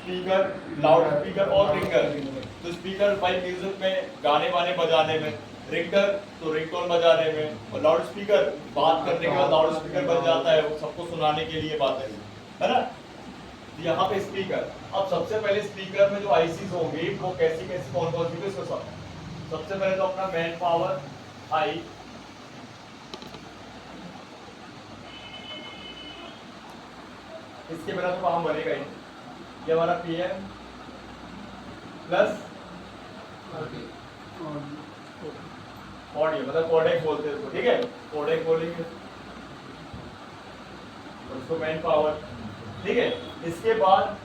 Speaker, loud speaker और ringer. तो speaker भाई म्यूजिक में, गाने वाने बजाने में, रिंगर तो रिंगटोन बजाने में, और लाउड स्पीकर बात करने के बाद लाउड स्पीकर बन जाता है, वो सबको सुनाने के लिए बातें, है ना। तो यहाँ पे स्पीकर। अब सबसे पहले स्पीकर में जो आईसीज होंगी वो कैसी कैसी कौन कौन सी, इसको सबसे पहले तो अपना मेन पावर आई, इसके बिना तो काम बनेगा ही। ये हमारा पीएम प्लस ऑडियो, मतलब कोडेक बोलते हैं इसको, ठीक है, कोडेक बोलेंगे उसको, मेन पावर, ठीक है। इसके बाद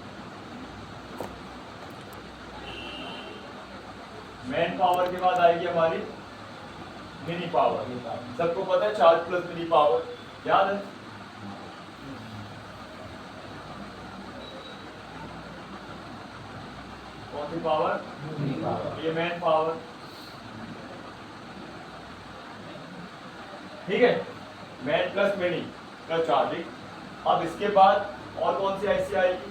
मेन पावर के बाद आएगी हमारी मिनी पावर। सबको पता है चार्ज प्लस मिनी पावर, याद है। कौन सी पावर? ये मेन पावर, ठीक है, main plus mini plus charging. अब इसके बाद और कौन सी आईसी आएगी?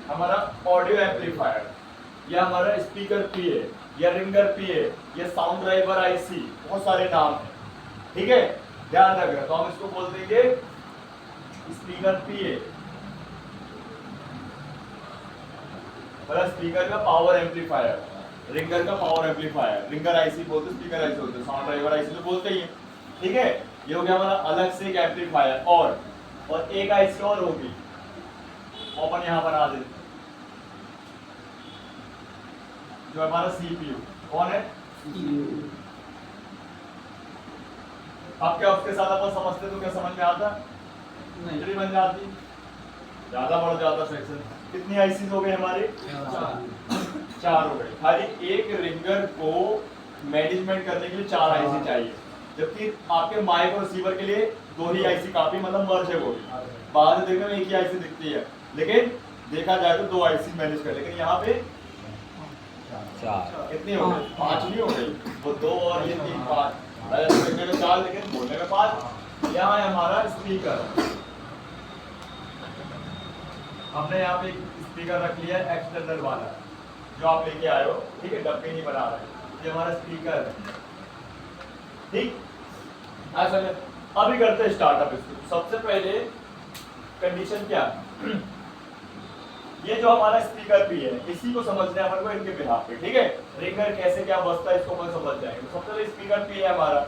हमारा ऑडियो एम्पलीफायर, या हमारा स्पीकर पीए, या रिंगर पीए, या साउंड ड्राइवर आईसी, बहुत सारे नाम हैं, ठीक है, ध्यान रखना। तो हम इसको बोल देंगे स्पीकर पीए, मतलब स्पीकर का पावर एम्पलीफायर, रिंगर का पावर एम्पलीफायर, रिंगर आईसी बोलते, स्पीकर आईसी बोलते, साउंड ड्राइवर आईसी तो बोलते ही है, ठीक है। ये हो गया हमारा अलग से एक एम्पलीफायर। और एक आईसी और होगी, अपन यहां बना देते, जो हमारा सीपीयू। कौन है? अब क्या उसके साथ अपन समझते तो क्या समझ में आता? नहीं बन जाती, ज्यादा बढ़ जाता सेक्शन। कितनी आईसी हो गई हमारी? 4 हो गई। खाली एक रिंगर को मैनेजमेंट करने के लिए 4 आईसी चाहिए, जबकि आपके माइक और रिसीवर के लिए 2 ही आईसी काफी, मतलब मर्ज है वो भी। बाहर से देखने में एक ही आईसी दिखती है, लेकिन देखा जाए तो 2 आईसी मैनेज कर, लेकिन यहाँ पे 4। कितनी हो गई? 5 नहीं हो गई, वो 2 और ये 3, 5। देखने में 4 लेकिन बोलने में 5। यहाँ है हमारा स्पीकर, हमने यहाँ पे एक स्पीकर रख लिया है एक्सटर्नल वाला, जो आप लेके आए हो, ठीक है, डब्बे नहीं बना रहे। ये हमारा स्पीकर है, ठीक। ऐसा अभी करते हैं स्टार्टअप इसको। सबसे पहले कंडीशन क्या है, ये जो हमारा स्पीकर भी है, इसी को समझना है हमारे को इनके बिहाफ पे, ठीक है। रिंगर कैसे क्या बजता है इसको अपन समझ जाएंगे। तो सबसे पहले स्पीकर पी है हमारा,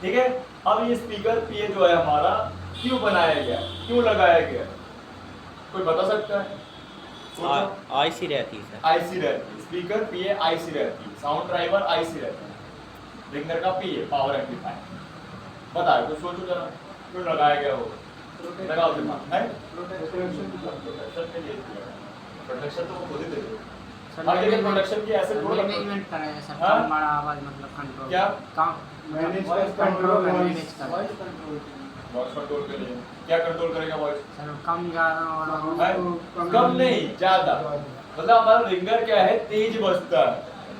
ठीक है। अब ये स्पीकर पी जो है हमारा क्यों बनाया गया, क्यों लगाया गया, कोई बता सकता है? आईसी रहती है, आईसी रहती, स्पीकर पी है, आईसी रहती, साउंड ड्राइवर आईसी रहती, रिंगर का पी है, पावर एम्पलीफायर। बताओ, तो सोचो जरा क्यों लगाया गया होगा, लगाओ दिमाग है। प्रोटेक्शन तो खुद ही देते हो, लेकिन प्रोटेक्शन की ऐसे थोड़ा मैनेजमेंट करा है सर, बड़ा आवाज मतलब कंट्रोल, क्या मैनेज कंट्रोल मैनेज कर, वॉइस कंट्रोल के लिए क्या कंट्रोल करेगा वॉइस? सर कम ज्यादा और कम नहीं ज्यादा, मतलब हमारा रिंगर क्या है, तेज बजता है,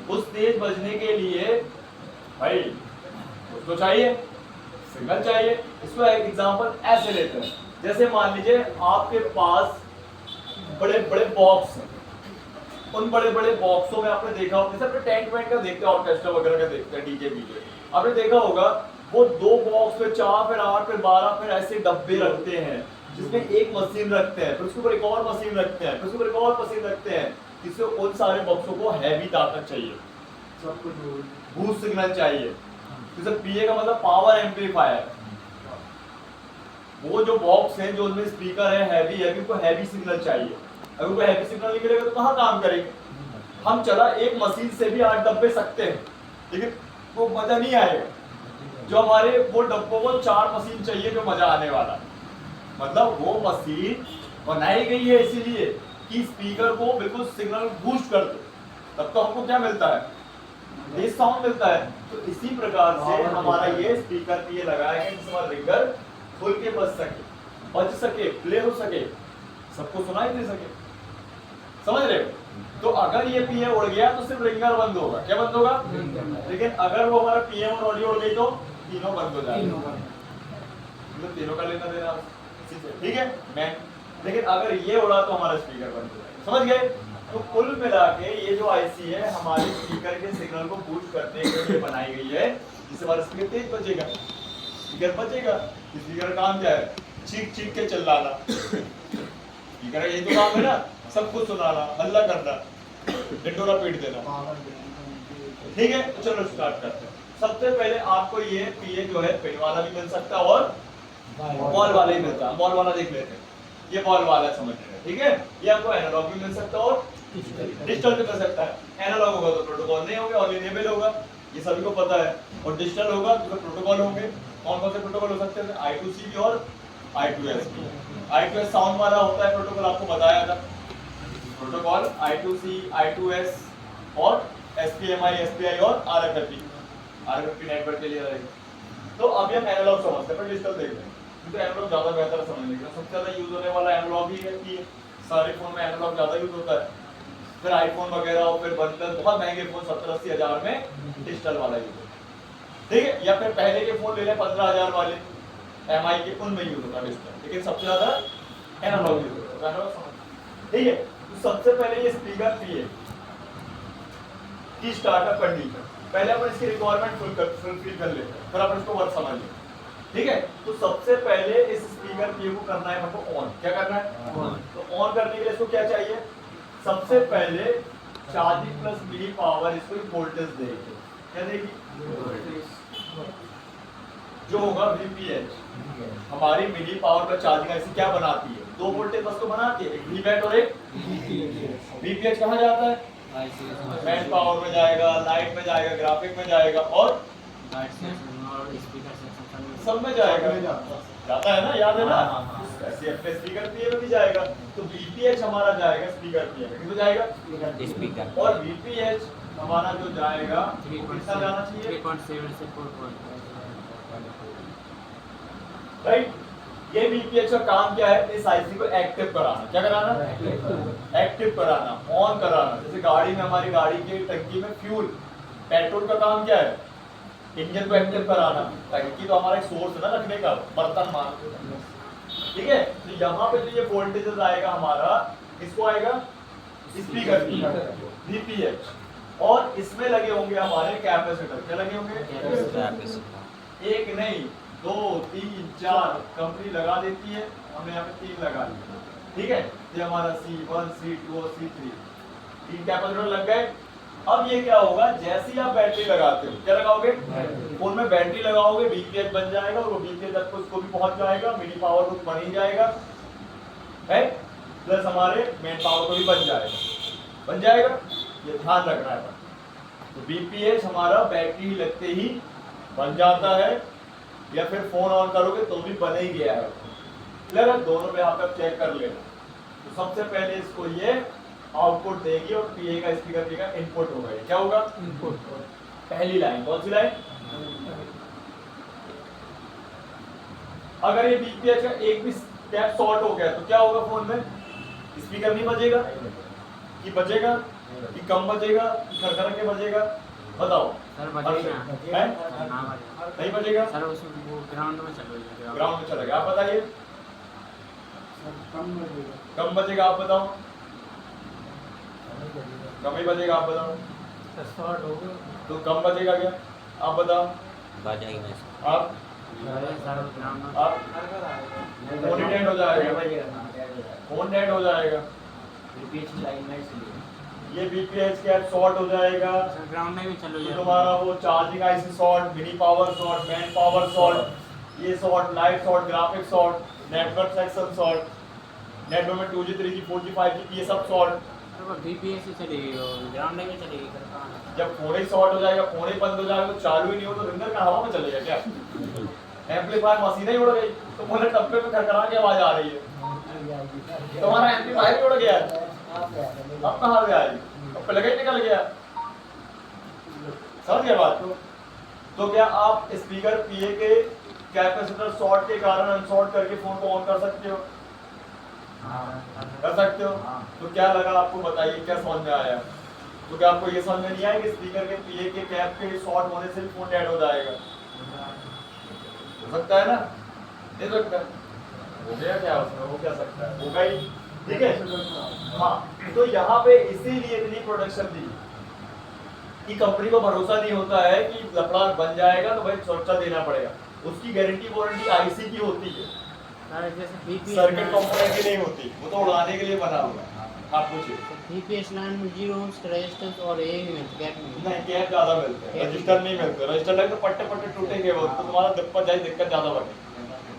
उस तेज बजने के लिए भाई उसको चाहिए सिग्नल चाहिए। इसको एक एग्जांपल ऐसे लेते हैं, जैसे मान लीजिए आपके पास बड़े बड़े बॉक्स हैं, उन बड़े बड़े बॉक्सों में आपने देखा होगा, जैसे टेंट वेंट का देखते हैं, ऑर्केस्ट्रा वगैरह का देखते हैं, डीजे बीजे, आपने देखा होगा वो 2 बॉक्स में 4 फिर 8 फिर 12 फिर ऐसे डब्बे रखते हैं, जिसमें एक मशीन रखते हैं, फिर उसके ऊपर एक और मशीन रखते हैं, फिर उसके ऊपर एक और मशीन रखते हैं, जिससे उन सारे बॉक्सों को हैवी ताकत चाहिए, सब कुछ बूस्ट सिग्नल चाहिए। जैसे पीए का मतलब पावर एम्पलीफायर, वो जो बॉक्स है जो उसमें स्पीकर है हैवी है, उनको हैवी सिग्नल चाहिए। अगर उनको हैवी सिग्नल नहीं मिलेगा तो कहाँ काम करेंगे हम? चला एक मशीन से भी 8 डब्बे सकते हैं, लेकिन वो मजा नहीं आएगा। जो हमारे वो डब्बों को 4 मशीन चाहिए जो मजा आने वाला, मतलब वो मशीन बनाई गई है इसीलिए कि स्पीकर को बिल्कुल सिग्नल बूस्ट कर दे, तब तो हमको क्या मिलता है, बेस साउंड मिलता है। तो इसी प्रकार से हमारा ये स्पीकर पे ये लगाया है जिससे हमारा रिंगर खुल के बज सके, प्ले हो सके, सबको सुनाई दे सके, समझ रहे हो? तो अगर ये पीएम उड़ गया तो सिर्फ रिंगर बंद होगा, क्या बंद होगा? लेकिन अगर वो हमारा पीएम और ऑडियो उड़ गई तो तीनों बंद हो जाएंगे। मतलब तीनों का लेना देना इसी से, ठीक है मैं। लेकिन अगर ये उड़ा तो हमारा स्पीकर बंद हो जाएगा, समझ गए। तो कुल मिला के ये जो आईसी है हमारे स्पीकर के सिग्नल को बूस्ट करने के लिए बनाई गई है, जिससे हमारा स्पीकर तेज बजेगा, स्पीकर बजेगा। स्पीकर का काम क्या है? चीख चीख के चिल्लाना। स्पीकर का यही तो काम है ना, सब कुछ सुनाना, हल्ला करना, ढिंढोरा पीट देना, ठीक है। तो चलो स्टार्ट करते हैं। सबसे पहले आपको ये पीए जो है पिन वाला भी मिल सकता है और बॉल वाला ही मिलता है। बॉल वाला देख लेते हैं, ये बॉल वाला समझ रहे हैं, ठीक है। ये आपको एनालॉग भी मिल सकता है और डिजिटल भी मिल सकता है। एनालॉग होगा तो प्रोटोकॉल नहीं होगा, ऑलिनेबल होगा, ये सभी को पता है। और डिजिटल होगा तो प्रोटोकॉल होंगे। कौन कौन से प्रोटोकॉल हो सकते हैं? I2C भी और I2S भी। I2S साउंड वाला होता है प्रोटोकॉल, आपको बताया था। प्रोटोकॉल I2C, I2S और SPMI, SPI और RFFP नेटवर्क के लिए रहेगा। तो अभी हम एनालॉग समझते हैं, पर डिजिटल देख रहे हैं, तो एनालॉग ज्यादा बेहतर समझ लेंगे। सबसे ज्यादा यूज होने वाला एनालॉग ही है कि सारे फोन में एनालॉग ज्यादा यूज होता है। फिर आईफोन वगैरह और फिर बनकर बहुत महंगे फोन 70-80 हजार में डिजिटल वाला यूज होता है, ठीक है। या फिर पहले के फोन ले लें 15,000 वाले MI के, उनमें यूज होता है डिजिटल, लेकिन सबसे ज्यादा एनालॉग यूज होता है, ठीक है। तो सबसे पहले ये स्पीकर पीए की स्टार्टअप कंडीशन, पहले अपन इसकी रिक्वायरमेंट फुलफिल कर लेते हैं, फिर अपन इसको वर्क समझ लेते हैं, ठीक है। तो सबसे पहले इस स्पीकर पीए को करना है हमको ऑन। क्या करना है? ऑन। तो ऑन करने के लिए इसको क्या चाहिए? सबसे पहले चार्जिंग प्लस मिली पावर इसको वोल्टेज देगी। क्या देगी? जो होगा VPH, हमारी मिली पावर प्लस चार्जिंग ऐसी क्या बनाती है? दो वोल्टेज बस तो बनाती है, एक VBAT और एक VPH। कहाँ जाता है? मैन पावर में जाएगा, लाइट में जाएगा, ग्राफिक में जाएगा और सब में जाएगा, जाता है ना, याद है ना। ऐसे अपने स्पीकर पीए में भी जाएगा। तो VPH हमारा जाएगा स्पीकर पीए में, कितना जाएगा? स्पीकर। और VPH हमारा जो जाएगा कितना जाना चाहिए? 3.7 से 4. राइट। ये VPH का काम क्या है? इस आईसी को एक्टिव कराना। क्या कराना? एक्टिव कराना, ऑन कराना। जैसे गाड़ी में, हमारी गाड़ी की टंकी में फ्यूल, पेट्रोल का काम क्या है? इंजन को एक्टिव कराना। टंकी तो हमारा एक सोर्स है ना रखने का, बर्तन मान, ठीक है। तो यहाँ पे जो ये वोल्टेज आएगा हमारा, इसको आएगा स्पीकर की VPH, और इसमें लगे होंगे हमारे कैपेसिटर। क्या लगे होंगे? एक नहीं, 2, 3, 4 कंपनी लगा देती है, हमने यहाँ पे 3 लगा दिए, ठीक है। ये हमारा C1, C2 और C3 3 कैपेसिटर लग गए। अब ये क्या होगा? जैसे ही आप बैटरी लगाते हो, क्या लगाओगे? फोन में बैटरी लगाओगे, VPH बन जाएगा, और वो VPH तक उसको भी पहुंच जाएगा, मिनी पावर को बन ही जाएगा, है, प्लस हमारे मेन पावर को भी बन जाएगा, ये ध्यान रखना है। तो VPH हमारा बैटरी लगते ही बन जाता है, या फिर फोन ऑन करोगे तो भी बन ही गया है। क्लियर है? दोनों पे आप चेक कर लेना। तो सबसे पहले इसको ये आउटपुट देगी और पीए का स्पीकर पीए का इनपुट होगा। ये क्या होगा? इनपुट। पहली लाइन कौन सी लाइन? अगर ये VPH का एक भी स्टेप शॉर्ट हो गया तो क्या होगा? फोन में स्पीकर नहीं बजेगा कि बजेगा कि कम बजेगा कि खरखर के बजेगा? बताओ। सर बजेगा है? नहीं बजेगा सर, उसमें वो ग्राउंड में चलेगा। ग्राउंड में चलेगा। आप बताइए। कम बजेगा आप बताओ। कम ही बजेगा आप बताओ। शॉर्ट होगा तो कम बजेगा क्या? आप बताओ। आप फोन ही डेड हो जाएगा, फोन डेड हो जाएगा। ये VPH क्या शॉर्ट हो जाएगा, ग्राउंड में भी चलो तो तुम्हारा वो charging IC short, mini power short, man power short, ये short, light short, graphic short, network section short, network में 2G 3G 4G 5G ये सब शॉर्ट। VPH से चलेगी और ग्राउंड में चलेगी। जब फोन ही शॉर्ट हो जाएगा, फोन ही बंद हो जाएगा, तो चालू ही नहीं हो तो रिंगर का हवा में चलेगा क्या? एम्पलीफायर मशीन ही उड़ गई तो बोले टप्पे में खड़खड़ा के आवाज आ रही है, तुम्हारा एम्पलीफायर ही उड़ गया, अब कहाँ से आई? अब प्लग ही निकल गया। समझ गए बात? तो क्या आप स्पीकर पीए के कैपेसिटर शॉर्ट के कारण अनशॉर्ट करके फोन को ऑन कर सकते हो? कर सकते हो। तो क्या लगा आपको? बताइए, क्या समझ में आया? तो क्या आपको ये समझ में नहीं आया कि स्पीकर के पीए के कैप के शॉर्ट होने से फोन डेड हो जाएगा? हो सकता है ना। दे सकता है। हो गया क्या उसमें, हो क्या सकता है, होगा ही। ठीक है, हाँ। तो यहाँ पे इसीलिए इतनी प्रोडक्शन दी कि कंपनी को भरोसा नहीं होता है कि लफड़ा बन जाएगा तो भाई सुरक्षा देना पड़ेगा। उसकी गारंटी वारंटी आईसी की होती है, सर जैसे बीपीएस सर्किट कंपोनेंट की नहीं होती, वो तो उड़ाने के लिए बना हुआ है। आप पूछिए। बीपीएस लाइन में 0 ohms का रेजिस्टेंस और ये भी मिलता है, गैप में नहीं, गैप ज्यादा मिलते हैं, रजिस्टर नहीं मिलते। रजिस्टर लगे तो पट्टे पट्टे टूटेंगे, वो तो तुम्हारा दिक्कत ज्यादा बढ़ेगी।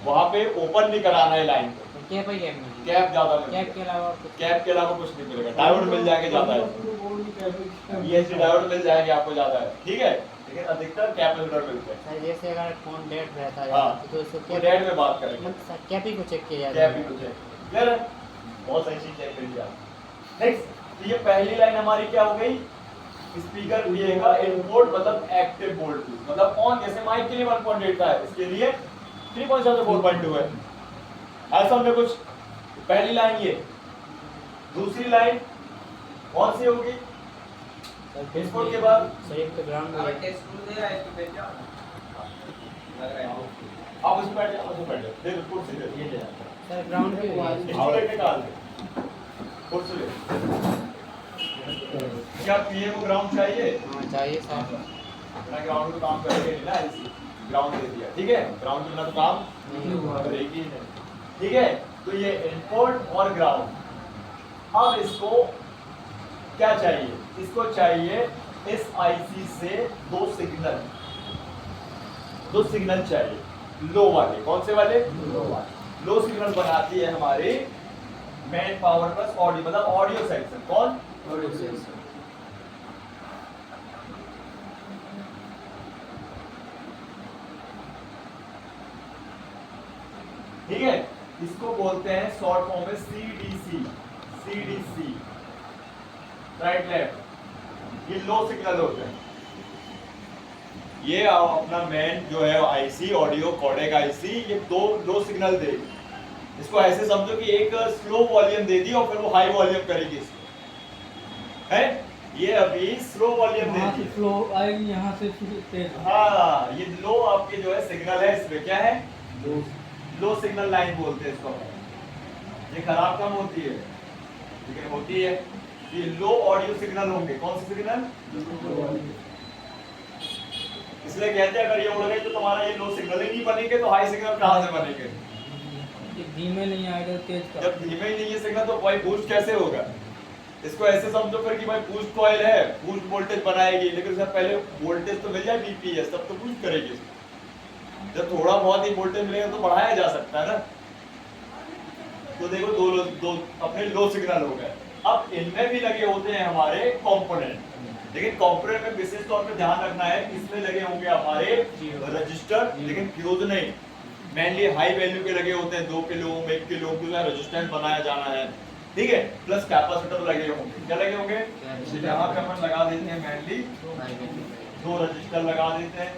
वहाँ पे ओपन नहीं कराना है लाइन को, तो गैप ही गैप में गैप ज्यादा मिलता है। गैप के अलावा और कुछ कैप के अलावा कुछ नहीं मिलेगा। डायोड मिल जाएंगे ज्यादा है, ईएसडी डायोड मिल जाएंगे आपको ज्यादा है, ठीक है। लेकिन अधिकतर कैपेसिटर मिलते हैं। सर जैसे अगर फोन डेड रहता है हाँ, तो उसको वो डेट में बात करेंगे, कैप ही को चेक किया जाता कैप है। ही कुछ है। क्लियर है, बहुत सही चीज चेक करिए आप। नेक्स्ट, तो ये पहली लाइन हमारी क्या हो गई, स्पीकर दिएगा इनपुट मतलब एक्टिव वोल्टेज, मतलब ऑन, जैसे माइक के लिए 1.8 का है, इसके लिए 3.7 से 4.2 है। ऐसा हमने कुछ। पहली लाइन ये, दूसरी लाइन कौन सी होगी, इनपुट के बाद सर एक तो ग्राउंड में है। आप उसमें बैठ जाओ, उसमें बैठ जाओ, दे दो कुर्सी दे दो। ये ले जाता है। सर ग्राउंड पे हुआ है। स्टूडेंट निकाल दे, कुर्सी ले। क्या पीए को ग्राउंड चाहिए? हाँ चाहिए सर। बिना ग्राउंड को काम करेंगे नहीं ना, ऐसे ग्राउंड दे दिया, ठीक है। ग्राउंड के बिना तो काम नहीं हुआ। करेगी नहीं, ठीक है। तो ये इनपुट और ग्राउंड। अब इसको क्या चाहिए, इसको चाहिए इस आईसी से दो सिग्नल चाहिए, लो वाले। कौन से वाले? लो वाले। लो सिग्नल बनाती है हमारी मेन पावर प्लस ऑडियो, मतलब ऑडियो सेक्शन। कौन? Audio section. ठीक है, इसको बोलते हैं शॉर्ट फॉर्म में सीडीसी, सीडीसी, राइट लेफ्ट। ये लो सिग्नल होते हैं। ये अपना मेन जो है आईसी, ऑडियो कोडेक आईसी, ये दो लो सिग्नल देगी। इसको ऐसे समझो कि एक स्लो वॉल्यूम दे दी और फिर वो हाई वॉल्यूम करेगी इसको, है। ये अभी स्लो वॉल्यूम दे दी, फ्लो आएगी यहाँ से तेज। हाँ। ये लो आपके जो है सिग्नल है, इसमें क्या है, लो सिग्नल लाइन बोलते हैं इसको। ये खराब कम होती है लेकिन होती है। ये लो ऑडियो सिग्नल होंगे। कौन से सिग्नल? इसलिए कहते हैं अगर ये उड़ गई तो तुम्हारा ये लो सिग्नल ही नहीं बनेंगे, तो हाई सिग्नल कहाँ से बनेंगे? ये धीमे नहीं आएगा तेज का। जब धीमे ही नहीं है सिग्नल तो भाई बूस्ट कैसे होगा? इसको ऐसे समझो फिर कि भाई बूस्ट कॉइल है, बूस्ट वोल्टेज बनाएगी, लेकिन उससे पहले वोल्टेज तो मिल जाए बीपीएस, तब तो बूस्ट करेगी। जब थोड़ा बहुत ही वोल्टेज मिलेगा तो बढ़ाया जा सकता है ना। तो देखो दो अपने लो सिग्नल हो गए। अब इनमें भी लगे होते हैं हमारे कंपोनेंट, लेकिन कंपोनेंट में विशेष तौर पे ध्यान रखना है, इसमें लगे होंगे हमारे रजिस्टर, लेकिन फ्यूज नहीं। मेनली हाई वैल्यू के लगे होते हैं, 2 किलो 1 किलो का रेजिस्टेंस बनाया जाना है, ठीक है। प्लस कैपेसिटर लगे होंगे। क्या लगे होंगे? यहाँ पे अपन लगा देते हैं मेनली 2 रजिस्टर लगा देते हैं।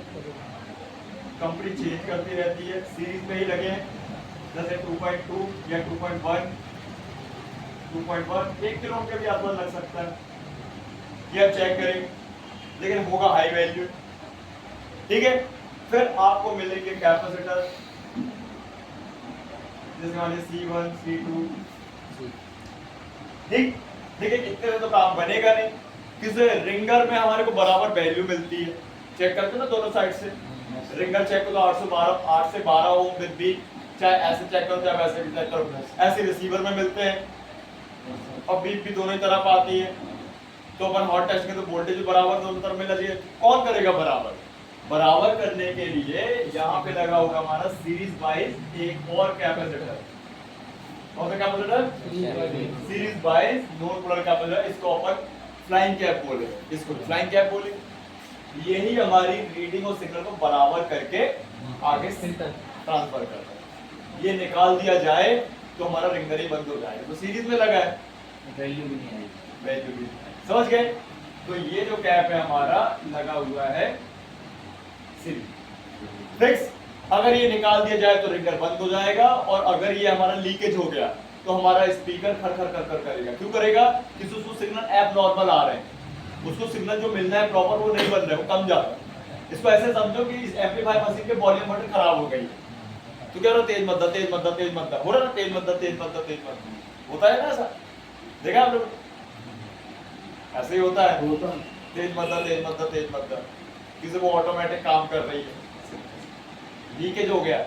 कंपनी चेंज करती रहती है, सीरीज में ही लगे हैं, जैसे 2.2 या 2.1, 2.1 1 किलो के भी आसपास लग सकता है। ये आप चेक करें, लेकिन होगा हाई वैल्यू, ठीक है। फिर आपको मिलेंगे कैपेसिटर, जैसे हमारे C1 C2, ठीक। लेकिन इतने तो काम बनेगा नहीं। किसी रिंगर में हमारे को बराबर वैल्यू मिलती है, चेक करते हो ना दोनों साइड से। रिंगर चेक करो 8 से 12 ओम विद बी, चाहे ऐसे चेक करो चाहे वैसे भी चेक करो, ऐसे रिसीवर में मिलते हैं और बीप भी दोनों ही तरफ आती है। तो अपन हॉट टेस्ट के तो वोल्टेज बराबर दोनों तरफ मिलना चाहिए। कौन करेगा बराबर? बराबर करने के लिए यहाँ पे लगा होगा हमारा सीरीज वाइज एक और कैपेसिटर। कौन सा capacitor? Series wise non polar capacitor. इसको अपन फ्लाइंग कैप बोले, इसको फ्लाइंग कैप बोले। यही हमारी रीडिंग और सिग्नल को बराबर करके आगे ट्रांसफर करता है। ये निकाल दिया जाए तो हमारा रिंगर ही बंद हो जाएगा। तो सीरीज में लगा है, वैल्यू भी नहीं आएगी, वैल्यू भी। समझ गए? तो ये जो कैप है हमारा लगा हुआ है सीरीज फिक्स। अगर ये निकाल दिया जाए तो रिंगर बंद हो जाएगा, और अगर ये हमारा लीकेज हो गया तो हमारा स्पीकर खर खर कर कर करेगा। क्यों करेगा? क्योंकि उसको सिग्नल एब नॉर्मल आ रहे हैं, उसको सिग्नल जो मिलना है प्रॉपर वो नहीं बन रहा है, वो कम जाता है। इसको ऐसे समझो कि इस एम्पलीफायर मशीन के वॉल्यूम बटन खराब हो गई, तो क्या हो रहा तेज मत दर, तेज मत दर, तेज मत दर, हो रहा ना तेज मत दर, तेज मत दर, तेज मत दर, होता है ना ऐसा, देखा आप लोग, ऐसे ही होता है, तेज मत दर, तेज मत दर, तेज मत दर, किसी को ऑटोमेटिक काम कर रही है, लीकेज हो गया,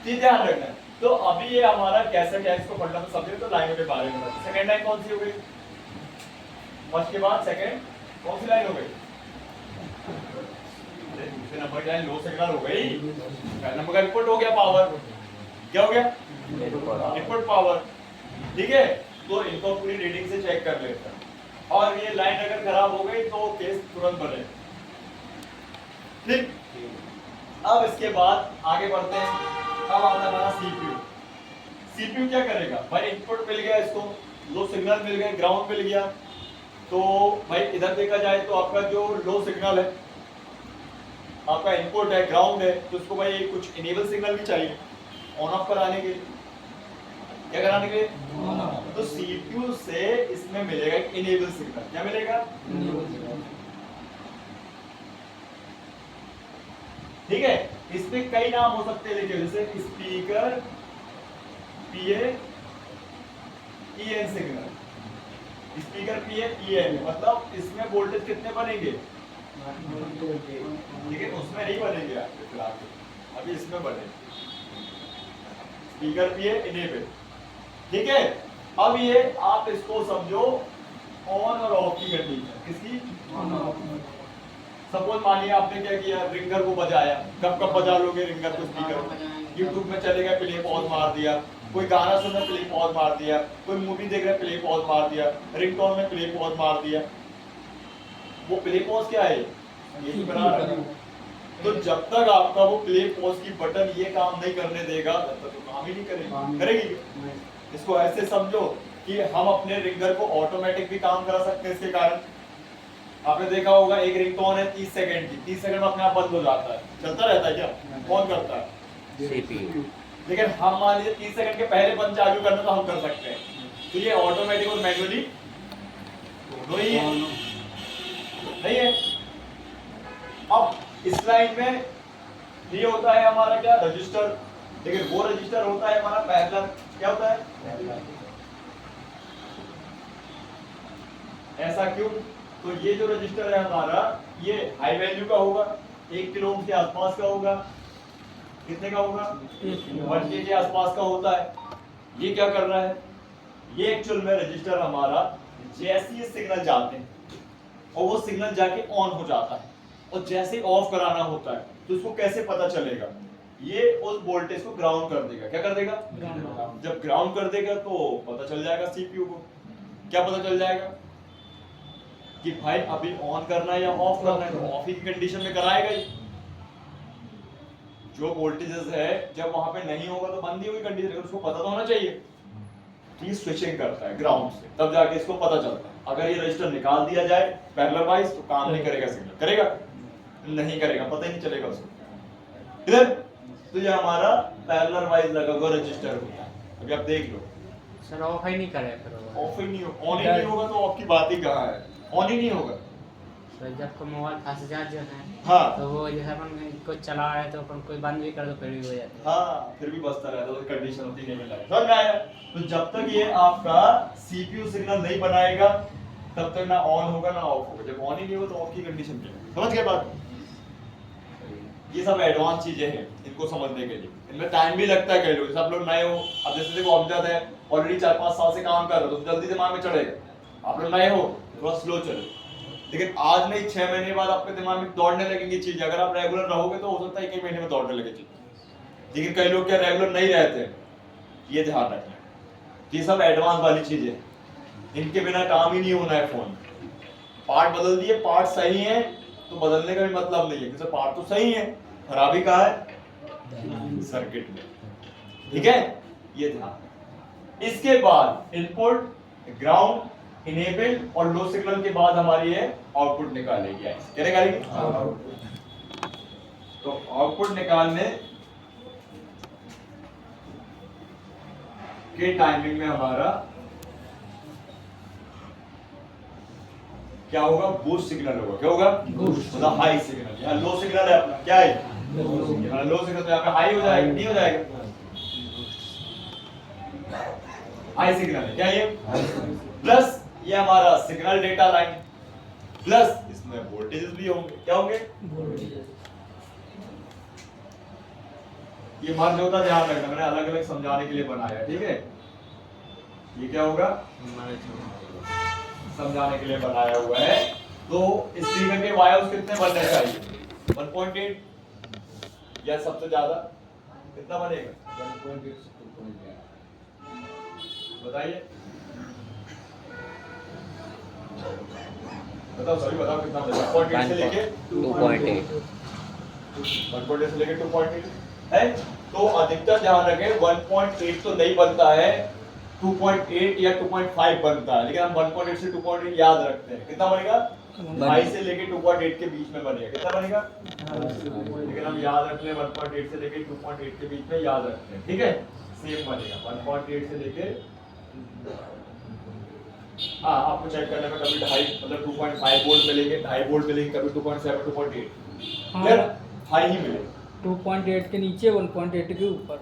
चीज ध्यान रखना है। तो अभी ये हमारा कैसे क्या इसको पढ़ना तो समझे, तो लाइनों के बारे में। सेकंड लाइन कौन सी हो गई, फर्स्ट के बाद सेकंड कौन सी लाइन हो गई, दूसरे नंबर की लाइन लो सिग्नल हो गई, पहले नंबर का इनपुट हो गया पावर, क्या हो गया इनपुट पावर, ठीक है। तो इनको पूरी रीडिंग से चेक कर लेते हैं, और ये लाइन अगर खराब हो गई तो केस तुरंत बने, ठीक। अब इसके बाद आगे बढ़ते हैं, अब आता है हमारा सीपीयू। सीपीयू क्या करेगा भाई, इनपुट मिल गया इसको, लो सिग्नल मिल गए, ग्राउंड मिल गया, तो भाई इधर देखा जाए तो आपका जो लो सिग्नल है, आपका इनपुट है, ग्राउंड है, तो उसको भाई कुछ इनेबल सिग्नल भी चाहिए ऑन ऑफ कराने के लिए, क्या कराने के लिए, तो सीपीयू से इसमें मिलेगा एक इनेबल सिग्नल, क्या मिलेगा, ठीक है। इसमें कई नाम हो सकते हैं लेकिन, जैसे स्पीकर, पीए, ईएन सिग्नल, स्पीकर, पीए, ईएन, मतलब इसमें वोल्टेज कितने बनेंगे, लेकिन उसमें नहीं बनेंगे अभी इसमें बनेंगे, स्पीकर, पीए, इनेबल, ठीक है। अब ये आप इसको समझो ऑन और ऑफ की कंडीशन, किसकी, सपोज मानिए आपने क्या किया, रिंगर को बजाया, कब कब बजा लोगे रिंगर को, स्पीकर, यूट्यूब में चलेगा प्ले पॉज मार दिया, कोई गाना सुन रहा प्ले पॉज मार दिया, कोई मूवी देख रहा प्ले पॉज मार दिया, रिंगटोन में प्ले पॉज मार दिया, वो प्ले पॉज क्या है, ये बना रहा है। तो जब तक आपका वो प्ले पॉज की बटन ये काम नहीं करने देगा तब तक तो काम ही नहीं करेगी, करेगी। इसको ऐसे समझो कि हम अपने रिंगर को ऑटोमेटिक भी काम करा सकते हैं इसके कारण। आपने देखा होगा एक रिंगटोन है 30 सेकंड की, 30 सेकंड में अपने आप बंद हो जाता है, चलता रहता है क्या, कौन करता है, सीपीयू। लेकिन हम मान लीजिए 30 सेकंड के पहले बंद चालू करना तो हम कर सकते हैं, तो ये ऑटोमेटिक और मैनुअली दोनों ही है, नहीं है। अब इस लाइन में ये होता है हमारा क्या, रजिस्टर, लेकिन वो रजिस्टर होता है हमारा पैरेलल, क्या होता है, ऐसा क्यों, तो ये जो रजिस्टर है हमारा ये हाई वैल्यू का होगा, 1 किलो ओम के आसपास का होगा, कितने का होगा, 1 के आसपास का होता है। ये क्या कर रहा है, ये एक्चुअल में रजिस्टर हमारा जैसे ही सिग्नल जाते हैं और वो सिग्नल जाके ऑन हो जाता है, और जैसे ऑफ कराना होता है तो इसको कैसे पता चलेगा, ये उस वोल्टेज को ग्राउंड कर देगा, क्या कर देगा, जब ग्राउंड कर देगा तो पता चल जाएगा सीपीयू को, क्या पता चल जाएगा कि भाई अभी ऑन करना है या ऑफ करना है, तो ऑफ ही की कंडीशन में कराएगा ही। जो वोल्टेजेस है जब वहां पे नहीं होगा तो बंद ही होगी कंडीशन, उसको पता तो होना चाहिए कि स्विचिंग करता है ग्राउंड से, तब जाके इसको पता चलता है। अगर ये रजिस्टर निकाल दिया जाए पैरेलल वाइज तो काम नहीं करेगा, सिग्नल करेगा नहीं करेगा, पता ही नहीं चलेगा उसको। इधर तो ये हमारा पैरेलल वाइज लगा हुआ रजिस्टर होता है। अभी आप देख लो सर, ऑफ ही नहीं करेगा, ऑफ ही नहीं हो, ऑन ही नहीं होगा तो ऑफ की बात ही कहाँ है, ऑन ही नहीं होगा। सर जब को मोबाइल फंस जाए जो है, हाँ तो वो जैसे अपन कुछ चला रहे हैं तो अपन कोई बंद भी कर दो फिर भी हो जाता है। हाँ फिर भी बचता रहता है, कंडीशन होती नहीं मिला समझ में आया। तो जब तक ये आपका सीपीयू सिग्नल नहीं बनाएगा तब तक ना ऑन होगा ना ऑफ होगा, जब ऑन ही नहीं होगा तो ऑफ की कंडीशन क्या है, समझ गए बात। ये सब एडवांस चीजें हैं इनको समझने के लिए, इनमें टाइम भी लगता है कई लोग, सब लोग नए हो, अब जैसे देखो अमजद है ऑलरेडी 4-5 साल से काम कर रहे हो तो जल्दी दिमाग में चढ़ेगा, आप लोग नए हो थोड़ा स्लो चलो, लेकिन आज नहीं 6 महीने बाद आपके दिमाग में दौड़ने लगेंगी चीजें। अगर आप रेगुलर रहोगे तो हो सकता है 1 महीने में दौड़ने लगे चीजें, लेकिन कई लोग क्या रेगुलर नहीं रहते, ये ध्यान रखना। ये सब एडवांस वाली चीजें, इनके बिना काम ही नहीं होना है। फोन पार्ट बदल दिए, पार्ट सही है तो बदलने का भी मतलब नहीं है, क्योंकि पार्ट तो सही है, खराबी कहाँ है, सर्किट में, ठीक है, ये ध्यान। इसके बाद इनपुट, ग्राउंड, इनेबल और लो सिग्नल के बाद हमारी है आउटपुट निकालेगी। क्या निकालेगी, तो आउटपुट निकालने के टाइमिंग में हमारा क्या होगा, बूस्ट सिग्नल होगा। क्या होगा, मतलब हाई सिग्नल। यहाँ लो सिग्नल है अपना, क्या है लो सिग्नल, तो यहाँ पे हाई हो जाएगा, नहीं हो जाएगा, हाई सिग्नल है, क्या ये? प्लस ये हमारा सिग्नल डेटा लाइन, प्लस इसमें वोल्टेजेस भी होंगे, क्या होंगे? ये मर्ज होता, ध्यान रखना, मैंने अलग अलग समझाने के लिए बनाया, ठीक है? ये क्या होगा? समझाने के लिए बनाया हुआ है। तो स्पीकर के वायर्स कितने बनने चाहिए? 1.8 या सबसे ज्यादा कितना बनेगा? 1.8 से 2.8 बताइए, बताओ सभी, बताओ कितना बनेगा? 1.8 से लेके 2.8 1.8 से लेके 2.8 है। तो अधिकतर ध्यान रखें 1.8 तो नहीं बनता है, 2.8 या 2.5 बनता है, लेकिन हम 1.8 से 2.8 याद रखते हैं। कितना बनेगा? हाई से लेके 2.8 के बीच में बनेगा। कितना बनेगा? लेकिन हम याद रख लें 1.8 से लेके 2.8 के बीच में याद रखते हैं, ठीक है? सेम बनेगा 1.8 से लेके, हाँ आपको चेक करने में कभी 2.5 मतलब 2.5 वोल्ट मिलेंगे, 2.5 वोल्ट मिलेंगे, कभी 2.7 2.8 फिर हाई ही मिलेगा। 2.8 के नीचे 1.8 के ऊपर।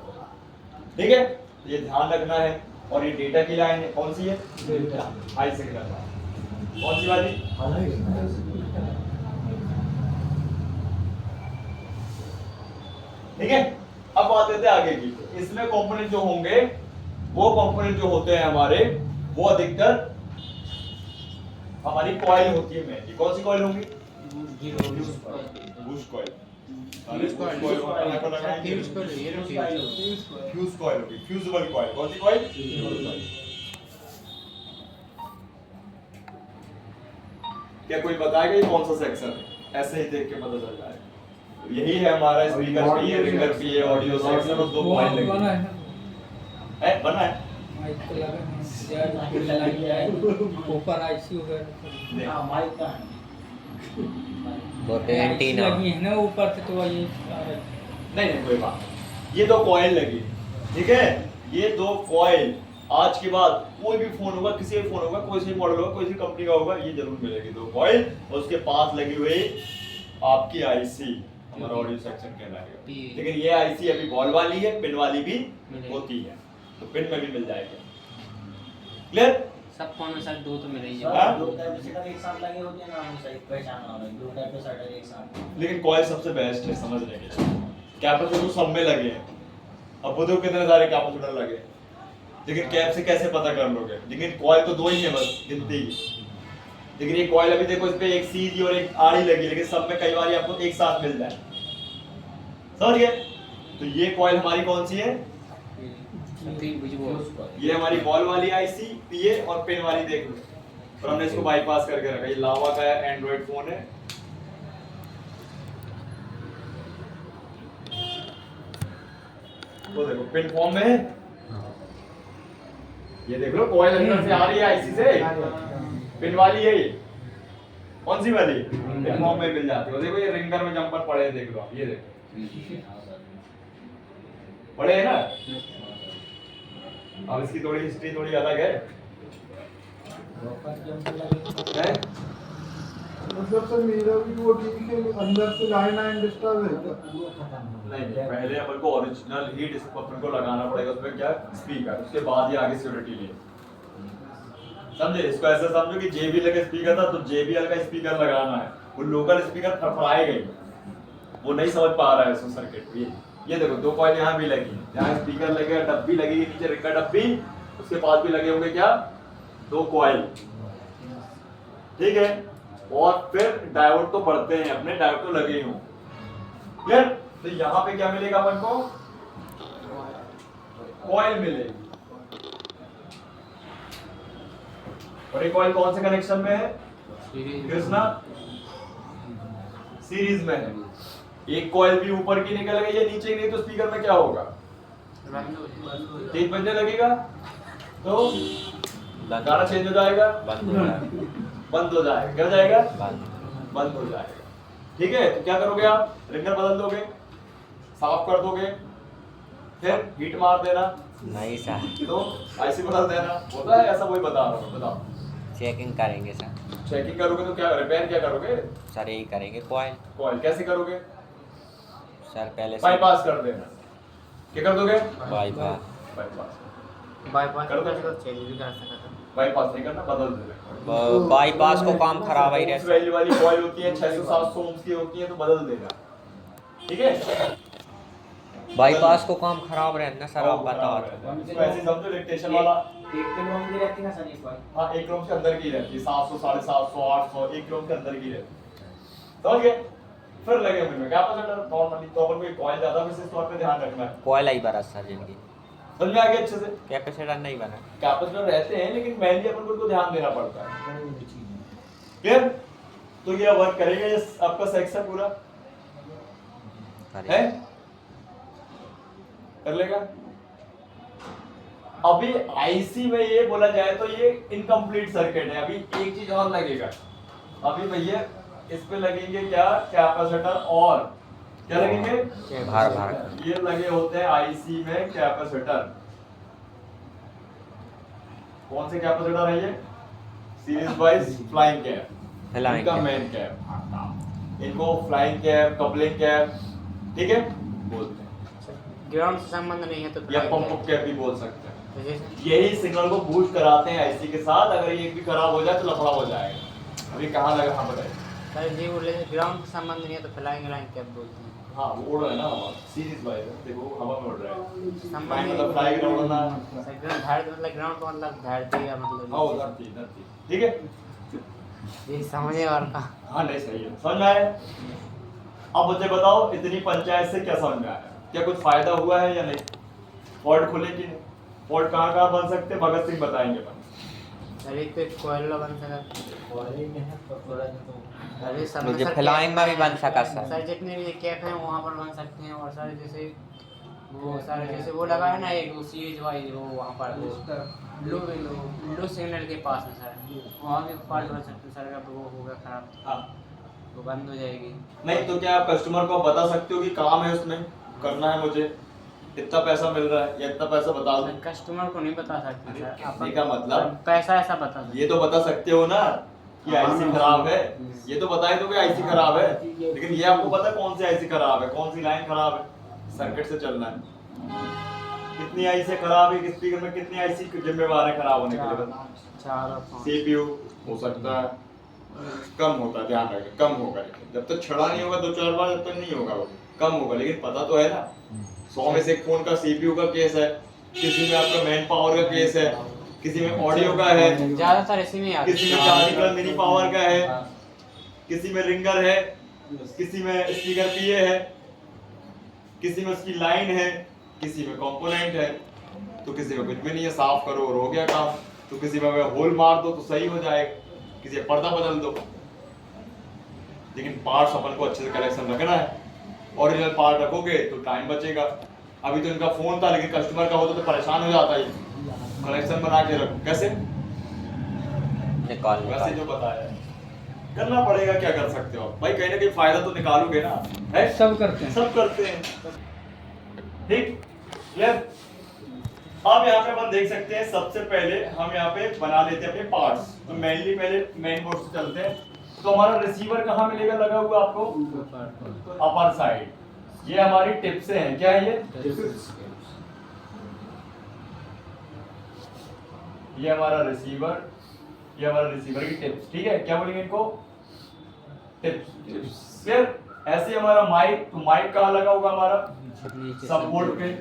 ठीक है, ये ध्यान रखना है। और ये डेटा की लाइन है, कौन सी है? डेटा हाई सिग्नल, कौन सी वाली? ठीक है, अब बात करते हैं आगे की। इसमें कंपोनेंट जो होंगे, वो कंपोनेंट जो होते हैं हमारे, वो अधिकतर हमारी कॉइल होती है मेनली। कौन सी कॉइल होंगी? Boost coil. फ्यूज कॉइल होगी, फ्यूजिबल कॉइल। कौन सी कॉइल? क्या कोई बताएगा ये कौन सा सेक्शन है? ऐसे ही देख के पता चल जाएगा। यही है हमारा स्पीकर पे, ये रिंगर पे, ये ऑडियो सेक्शन और दो कॉइल लगी बना है, बना है। माइक तो लगा है, ऊपर आईसी वगैरह हाँ, माइक का वो तो एंटीना लगी है ना ऊपर से, तो ये नहीं नहीं कोई बात नहीं। ये दो कॉइल लगी, ठीक है? ये दो कॉइल आज के बाद कोई भी फोन होगा, किसी भी फोन होगा, कोई सी मॉडल होगा, कोई सी कंपनी का होगा, ये जरूर मिलेगी दो कॉइल। और उसके पास लगी हुई आपकी आईसी, हमारा ऑडियो सेक्शन कहलाएगा। लेकिन ये आईसी अभी बॉल वाली है, पिन वाली भी होती है, तो पिन में भी मिल जाएगा। क्लियर? सब फोन में शायद दो तो मिले ही हाँ? दो कैपेसिटर एक साथ लगे होते हैं ना, हम सही पहचाना होगा दो कैपेसिटर एक साथ। लेकिन कॉइल सबसे बेस्ट है समझने के लिए। कैपेसिटर तो सब में लगे हैं, अब वो तो कितने सारे कैपेसिटर लगे, लेकिन कैप से कैसे पता कर लोगे? लेकिन कॉइल तो दो ही है बस, गिनती की। लेकिन ये कॉइल अभी देखो, इस पे एक सीधी और एक आड़ी लगी, लेकिन सब में कई बार आपको एक साथ मिल जाए, समझ गए? तो ये कॉइल हमारी कौन सी है? ये हमारी बॉल वाली आईसी, पीए और पिन वाली देख लो। और हमने इसको बाईपास करके रखा। ये लावा का एंड्रॉइड फोन है, वो देखो पिन फॉर्म में है। ये देख लो कॉइल अंदर से आ रही है आईसी से, पिन वाली है ये। कौन सी वाली? पिन फॉर्म में मिल जाती है। देखो ये रिंगर में जंपर पड़े हैं, देख लो आप, ये देखो पड़े हैं ना। अब इसकी थोड़ी हिस्ट्री थोड़ी अलग है, मतलब सर मेरा भी वो ठीक है, अंदर से लाइन डिस्टर्ब है। नहीं पहले अपन को ओरिजिनल ही अपन को लगाना पड़ेगा, उसमें क्या स्पीकर, उसके बाद ही आगे सिक्योरिटी लिए। समझे? इसको ऐसे समझो कि JBL का स्पीकर था तो JBL का स्पीकर लगाना है, वो लोकल स्पीकर फड़फड़ाएगा ही, वो नहीं समझ पा रहा है इसको सर्किट। ये देखो दो कॉइल यहाँ भी लगी, यहाँ स्पीकर लगेगा, डब्बी लगेगी नीचे, रिंगर डब्बी, उसके पास भी लगे होंगे क्या? दो कॉइल, ठीक है? और फिर डायोड तो बढ़ते हैं अपने, डायोड तो लगे ही हों। क्लियर? तो यहाँ पे क्या मिलेगा अपन को? कॉइल मिलेगी। और ये कॉइल कौन से कनेक्शन में है? कृष्णा सीरीज में है। एक कॉइल भी ऊपर की निकल गई है, नीचे की नहीं, तो स्पीकर में क्या होगा? तेज बजने लगेगा तो गाना चेंज हो जाएगा, बंद हो जाएगा, क्या हो जाएगा? बंद हो जाएगा। ठीक है, तो क्या करोगे आप? रिंगर बदल दोगे, साफ कर दोगे, फिर हीट मार देना, नहीं सर, तो आईसी बदल देना। होता है ऐसा? वही बता रहा हूँ, बताओ। चेकिंग करेंगे सर। चेकिंग करोगे तो क्या रिपेयर क्या करोगे? सर यही करेंगे कॉइल। कॉइल कैसे करोगे? सर पहले बाईपास कर देना। क्या कर दोगे? बाईपास। बाईपास। बाईपास कर दो। कर चेंज भी कर सकता था। बाईपास नहीं करना, बदल देना। बाईपास को काम खराब ही ओम्स रहता वैल्यू वाली कॉइल होती है 600-700 ओम्स की होती है, तो बदल देना, ठीक है। बाईपास को काम खराब रहता सर, आप और बताओ। खराब है। इसको ऐसे समझो इलेक्ट्रिशियन वाला। 1 किलो ओम की रहती है ना सर ये कॉइल? हाँ, 1 ओम के अंदर की रहती है, 700, 750, 800, 1 ओम के अंदर की रहती है, समझ गए। फिर लगे हुए में कैपेसिटर नॉर्मली तो अपन को कॉइल ज्यादा विशेष तौर पे ध्यान रखना है। कॉइल ही बरस सर जिनकी, समझ में आ गया अच्छे से। कैपेसिटर नहीं बना। कैपेसिटर रहते हैं लेकिन मेनली अपन को इनको ध्यान देना पड़ता है, क्लियर। तो ये वर्क करेगा ये आपका सेक्शन पूरा है, कर लेगा। अभी आईसी में ये बोला जाए तो ये इनकम्प्लीट सर्किट है। अभी एक चीज और लगेगा, अभी भैया इस पे लगेंगे क्या, कैपेसिटर और क्या लगेंगे, भार भार ये लगे होते हैं आईसी में कैपेसिटर। कौन से कैपेसिटर है ये, series wise flying cap, Flying इनका cap। मेन कैप, इनको फ्लाइंग कैप, कपलिंग कैप, ठीक है बोलते हैं, ग्राउंड से संबंध नहीं है तो या flying पंप है। कैप भी बोल सकते हैं। तो जैसे यही सिग्नल को बूस्ट कराते हैं आईसी के साथ। अगर ये भी खराब हो जाए तो लफड़ा हो जाएगा। अभी कहाँ लगा, हाँ बताइए। सर जी बोले ग्राउंड से संबंध नहीं है तो फ्लाइंग लाइन कैप बोलते हैं। हाँ वो उड़ रहा है ना हवा, सीरीज वाइज देखो हवा में उड़ रहा है। संबंध फ्लाइंग नहीं मतलब फ्लाई ग्राउंड होना, सर मतलब ग्राउंड का मतलब धरती का मतलब हाँ उधर थी, ठीक है। ये समझे और का हाँ नहीं सही है, समझ में आया। अब मुझे बताओ इतनी पंचायत से क्या समझ में आया, क्या कुछ फायदा हुआ है या नहीं, फॉल्ट खुले कि नहीं, फॉल्ट कहाँ कहाँ बन सकते हैं भगत सिंह बताएंगे अपन। सर एक तो कोयला बन सका। कॉइल में है तो थोड़ा तो अरे सब मुझे सर फ्लाइंग में भी बन सका सर। सर जितने भी कैप हैं वहाँ पर बन सकते हैं। और सर जैसे वो सर जैसे वो लगा है ना एक सीरीज वाइज वो वहाँ पर लो सिग्नल के पास में सर वहाँ भी फॉल्ट बन सकते हैं सर। अगर वो होगा खराब हाँ तो बंद हो जाएगी। नहीं तो क्या आप कस्टमर को बता सकते हो कि काम है उसमें करना है, मुझे इतना पैसा मिल रहा है या इतना पैसा बता दो। कस्टमर को नहीं बता सकते सर। कहने का मतलब पैसा ऐसा बता सकते ये तो बता सकते हो ना कि आईसी खराब है, ये तो बता ही दो कि आईसी खराब है, लेकिन ये आपको पता है कौन सी आईसी खराब है, कौन सी लाइन खराब है, सर्किट से चलना है। कितनी आईसी खराब है, स्पीकर में कितनी आईसी जिम्मेवार है खराब होने के लिए, चार और पाँच। सीपीयू हो सकता है कम होता है, ध्यान रखें कम होगा, जब तक छड़ा नहीं होगा 2-4 बार जब तक नहीं होगा वो कम होगा, लेकिन पता तो है ना 100 में से एक फोन का सीपीयू का केस है, किसी में आपका मैन पावर का केस है, किसी में ऑडियो का है, ज्यादातर इसी में आते किसी में चार्जिंग मिनी पावर का है, किसी में रिंगर है, किसी में स्पीकर पीए है, किसी में उसकी लाइन है, किसी में कंपोनेंट है, तो किसी में कुछ भी नहीं है, साफ करो और हो गया काम। तो किसी में होल मार दो तो सही हो जाएगा, किसी में पर्दा बदल दो। लेकिन पार्ट्स अपन को अच्छे से कलेक्शन रखना है, ओरिजिनल पार्ट रखोगे तो टाइम बचेगा। अभी तो इनका फोन था लेकिन कस्टमर का होता तो परेशान हो जाता है। कलेक्शन बना के रखो, कैसे निकाल वैसे जो बताया है करना पड़ेगा, क्या कर सकते हो भाई, कहीं ना कहीं फायदा तो निकालोगे ना, है सब करते हैं। सब करते हैं, ठीक क्लियर। अब यहाँ पे अपन देख सकते हैं सबसे पहले हम यहाँ पे बना लेते हैं अपने पार्ट्स। तो मेनली पहले मेन बोर्ड से चलते हैं। तो हमारा रिसीवर कहाँ मिलेगा लगा हुआ आपको, अपर साइड। ये हमारी टिप्स हैं, क्या है ये हमारा रिसीवर, ये हमारा रिसीवर की टिप्स, ठीक है। क्या बोलेंगे इनको, टिप्स। फिर ऐसे हमारा माइक, तो माइक कहाँ लगा होगा हमारा, सपोर्ट पे,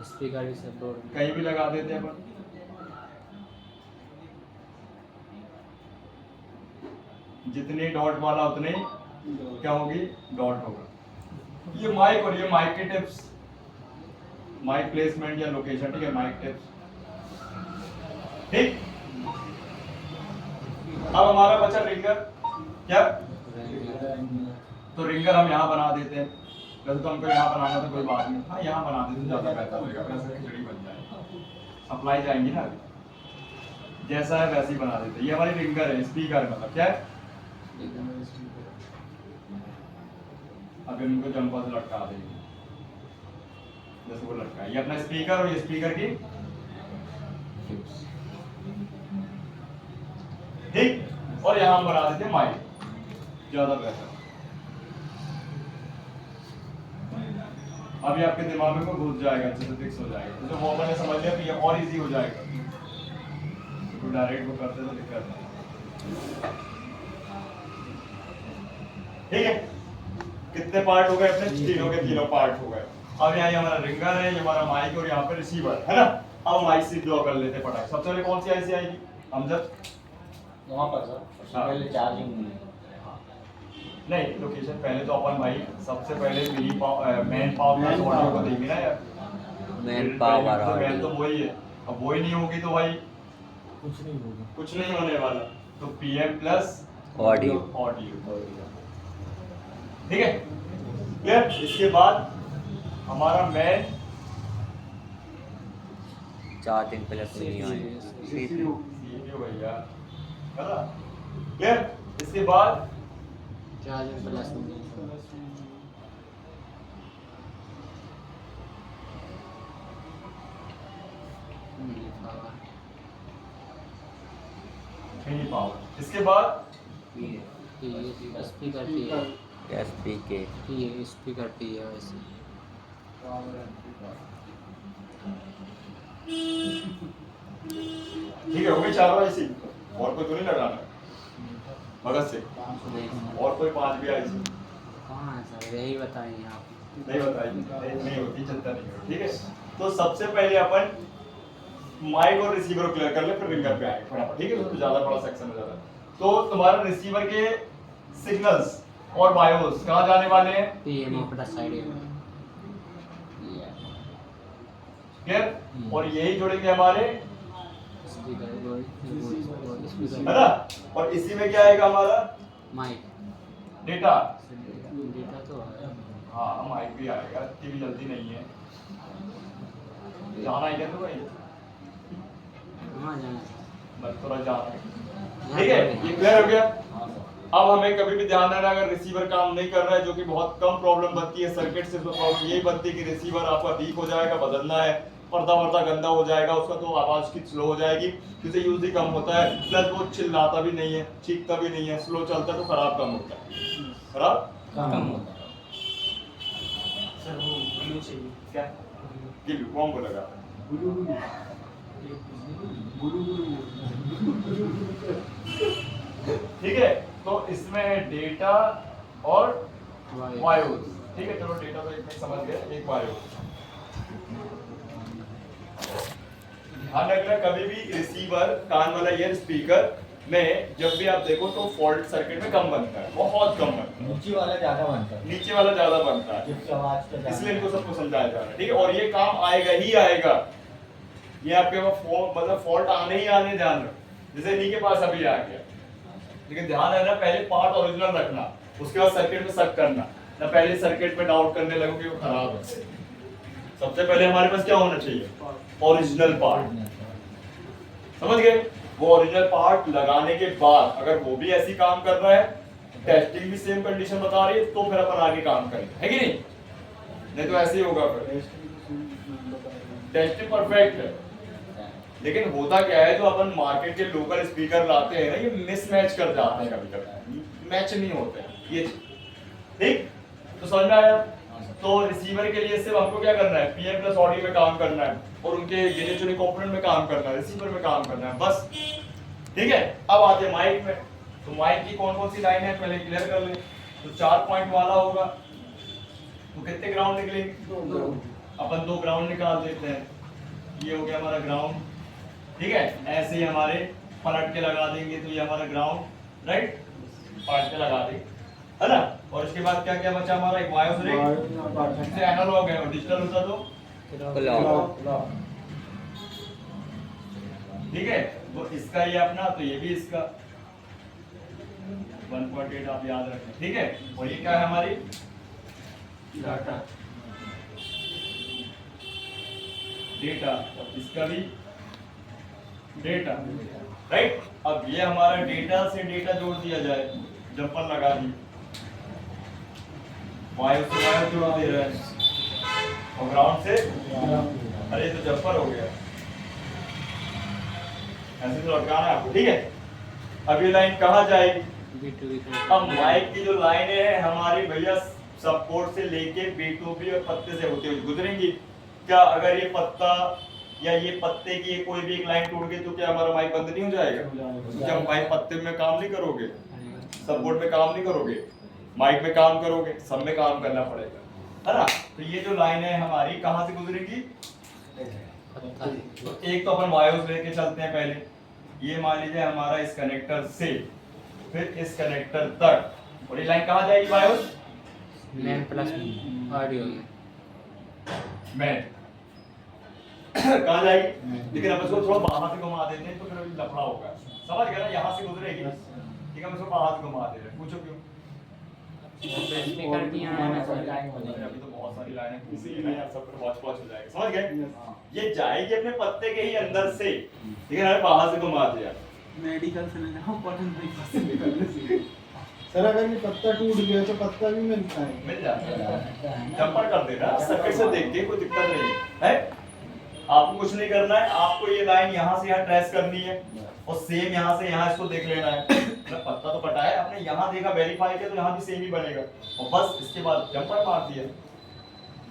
स्पीकर भी सपोर्ट कहीं भी लगा देते हैं अपन। जितने डॉट वाला उतने क्या होगी, डॉट होगा। ये माइक और ये माइक के टिप्स, माइक प्लेसमेंट या लोकेशन, ठीक है, माइक टिप्स, ठीक। अब हमारा बचा रिंगर, क्या, तो रिंगर हम यहाँ बना देते हैं। वैसे तो हमको यहाँ बनाना तो कोई बात नहीं, हाँ यहाँ बना देते ज्यादा बेहतर होगा, वैसे खिचड़ी बन जाए, सप्लाई जाएंगी ना अभी। जैसा है वैसे ही बना देते हैं। ये हमारी रिंगर है, स्पीकर है, मतलब क्या है, अब इनको जंपर से लटका देंगे जैसे वो लटका है। ये अपना स्पीकर और ये स्पीकर की, ठीक। और यहाँ हम बना देते हैं माइक, ज्यादा बेहतर, अभी आपके दिमाग में घुस जाएगा, अच्छे से फिक्स हो जाएगा। तो वो मैंने समझ लिया तो ये और इजी हो जाएगा। तो डायरेक्ट वो करते तो दिक्कत नहीं। ठीक है, कितने पार्ट हो गए अपने? तीनों के तीनों पार्ट हो गए। अब यहाँ ये हमारा रिंगर है, ये हमारा माइक और यहाँ पे रिसीवर है ना। अब हम आईसी ड्रॉ कर लेते हैं फटाक। सबसे पहले कौन सी आईसी आएगी अमजद? वहाँ पर सर सबसे हाँ। पहले चार्जिंग नहीं, लोकेशन पहले तो अपन भाई सबसे पहले मेन पावर प्लस ऑडियो को देंगे ना यार। मेन पावर मेन तो वही है। अब वही नहीं होगी तो भाई कुछ नहीं होगा। कुछ नहीं होने वाला। तो पीएम प्लस ऑडियो। ऑडियो, ठीक है क्लियर। इसके बाद हमारा मेन चार्जिंग प्लस नहीं आएगी। CPU सीपीयू भैया, क्लियर। इसके बाद चार्जिंग प्लस मिनी पावर। इसके बाद स्पीकर पी है, SPK स्पीकर पी है वैसे। ठीक है, हो गई चारों आईसी। और कोई तो नहीं लगाना भगत से, और कोई 5 भी आईसी कहाँ है सर, यही बताइए आप। नहीं बताइए, नहीं होती, चिंता नहीं करो। ठीक है, तो सबसे पहले अपन माइक और रिसीवर को क्लियर कर ले, फिर रिंगर पे आएंगे फटाफट। ठीक है, तो ज्यादा बड़ा सेक्शन हो जाता है। तो तुम्हारा रिसीवर के सिग्नल्स और बायोस कहाँ जाने वाले हैं? PM plus side clear. और यही जुड़ेंगे हमारे, स्पीकर है ना। और इसी में क्या आएगा हमारा? Mic data. डेटा तो है। हाँ, माइक भी आएगा, इतनी भी जल्दी नहीं है। जाना है क्या तो भाई? कहाँ जाना बस थोड़ा जाना है। ठीक है, ये क्लियर हो गया। अब हमें कभी भी ध्यान रखना, अगर रिसीवर काम नहीं कर रहा है, जो कि बहुत कम प्रॉब्लम बनती है सर्किट से, तो प्रॉब्लम यही बनती है कि रिसीवर आपका वीक हो जाएगा, बदलना है, पर्दा वर्दा गंदा हो जाएगा उसका, तो आवाज की स्लो हो जाएगी, जिससे यूज भी कम होता है। प्लस वो चिल्लाता भी नहीं है, चीखता भी नहीं है, स्लो चलता है, तो खराब कम होता है। खराब कम होता है। सर वो ब्लू चाहिए क्या? गिल्लू कौन को लगा? गुलू गुलू गुलू गुलू। ठीक है, तो इसमें है डेटा और वायर। वायोस। ठीक है, चलो डेटा तो एक समझ गए, एक वायोस। ध्यान रखना, कभी भी रिसीवर कान वाला ईयर स्पीकर में जब भी आप देखो तो फॉल्ट सर्किट में कम बनता है, बहुत कम बनता है। नीचे वाला ज्यादा बनता है, नीचे वाला ज्यादा बनता है, जिसकी आवाज का ज्यादा। इसलिए इनको सबको समझाया जा रहा है। ठीक है, और ये काम आएगा ही आएगा। ये आपके पास मतलब फॉल्ट आने ही आने, ध्यान रखो। जैसे इन्हीं के पास अभी आ गया, लेकिन ध्यान रखना, पहले पार्ट ओरिजिनल रखना, उसके बाद सर्किट में शक करना ना, पहले सर्किट में डाउट करने लगो कि वो खराब है। सबसे पहले हमारे पास क्या होना चाहिए? Original part. समझ गए? वो ओरिजिनल पार्ट लगाने के बाद अगर वो भी ऐसी काम कर रहा है, टेस्टिंग भी सेम कंडीशन बता रही है, तो फिर अपन आगे काम करेंगे, है कि नहीं? नहीं तो ऐसे ही होगा फिर। टेस्टिंग परफेक्ट है, लेकिन होता क्या है, जो अपन मार्केट के लोकल स्पीकर लाते हैं ना, ये मिसमैच कर जाते हैं, कभी कभी मैच नहीं होते हैं ये। ठीक, तो समझ में आया? तो रिसीवर के लिए सिर्फ हमको क्या करना है? पीएम प्लस ऑडियो में काम करना है, और उनके गिने चुने कंपोनेंट में काम करना है, रिसीवर में काम करना है, बस। ठीक है, अब आते हैं माइक में। तो माइक की कौन कौन सी लाइन है पहले क्लियर कर लें। तो 4 पॉइंट वाला होगा, तो कितने ग्राउंड निकलेंगे? अपन 2 ग्राउंड निकाल देते हैं। ये हो गया हमारा ग्राउंड। ठीक है, ऐसे ही हमारे पलट के लगा देंगे, तो ये हमारा ग्राउंड, राइट, पलट के लगा देंगे, है ना। और इसके बाद क्या क्या बचा हमारा? एक वायस और एक से एनालॉग है, और डिजिटल होता तो ठीक है। तो इसका ये अपना, तो ये भी इसका 1.8 आप याद रखें। ठीक है, और ये क्या है हमारी? डाटा, डेटा, और इसका भी डेटा, राइट। अब ये हमारा डेटा से डेटा जोड़ दिया जाए, जम्पर लगा दी, वायु से वायु जोड़ दे रहा है, और ग्राउंड से, अरे तो जम्पर हो गया, ऐसे तो लटकाना है आपको। ठीक है, अब ये लाइन कहाँ जाएगी? अब माइक की जो लाइनें हैं हमारी भैया सब पोर्ट से लेके B2B और पत्ते से होते हुए गुजरेंगी। क्या अगर ये पत्ता या ये पत्ते की कोई भी एक लाइन टूट गई तो क्या हमारा माइक बंद नहीं हो जाएगा? क्या माइक पत्ते में काम नहीं करोगे, सब बोर्ड में काम नहीं करोगे, माइक में काम करोगे, सब में काम करना पड़ेगा, है ना? तो ये जो लाइन है हमारी कहाँ से गुजरेगी? तो एक तो अपन वायोस लेके चलते हैं पहले, ये मान लीजिए हमारा इस कनेक्टर से फिर इस कनेक्टर तक, और ये लाइन कहाँ जाएगी bios? Main plus audio main कहाँ जाएगी? लेकिन अब इसको थोड़ा बाहर से घुमा देते हैं तो फिर लफड़ा होगा, समझ गए ना? यहाँ से गुजरेगी, ठीक है, हम इसको बाहर से घुमा दे रहे हैं। पूछो क्यों? स्पीकर की यहाँ है सर। अभी तो बहुत सारी लाइनें पूछी है ना यार, सब पर वॉच हो जाएगा, समझ गए? ये जाएगी अपने पत्ते के ही अंदर से, ठीक है, हमें बाहर से घुमा दिया। मेडिकल से ले जाओ, कॉटन बाईपास से निकलने से। सर अगर ये पत्ता टूट गया तो पत्ता भी मिलता है? मिल जाता है, जंपर कर देना सर्किट से देख के, कोई दिक्कत नहीं है। आपको कुछ नहीं करना है, आपको ये लाइन यहाँ से यहाँ ट्रेस करनी है और सेम यहाँ से यहाँ इसको देख लेना है। मतलब पत्ता तो कटा है, आपने यहाँ देखा वेरीफाई किया तो यहाँ भी सेम ही बनेगा, और बस इसके बाद जंपर मार दिया।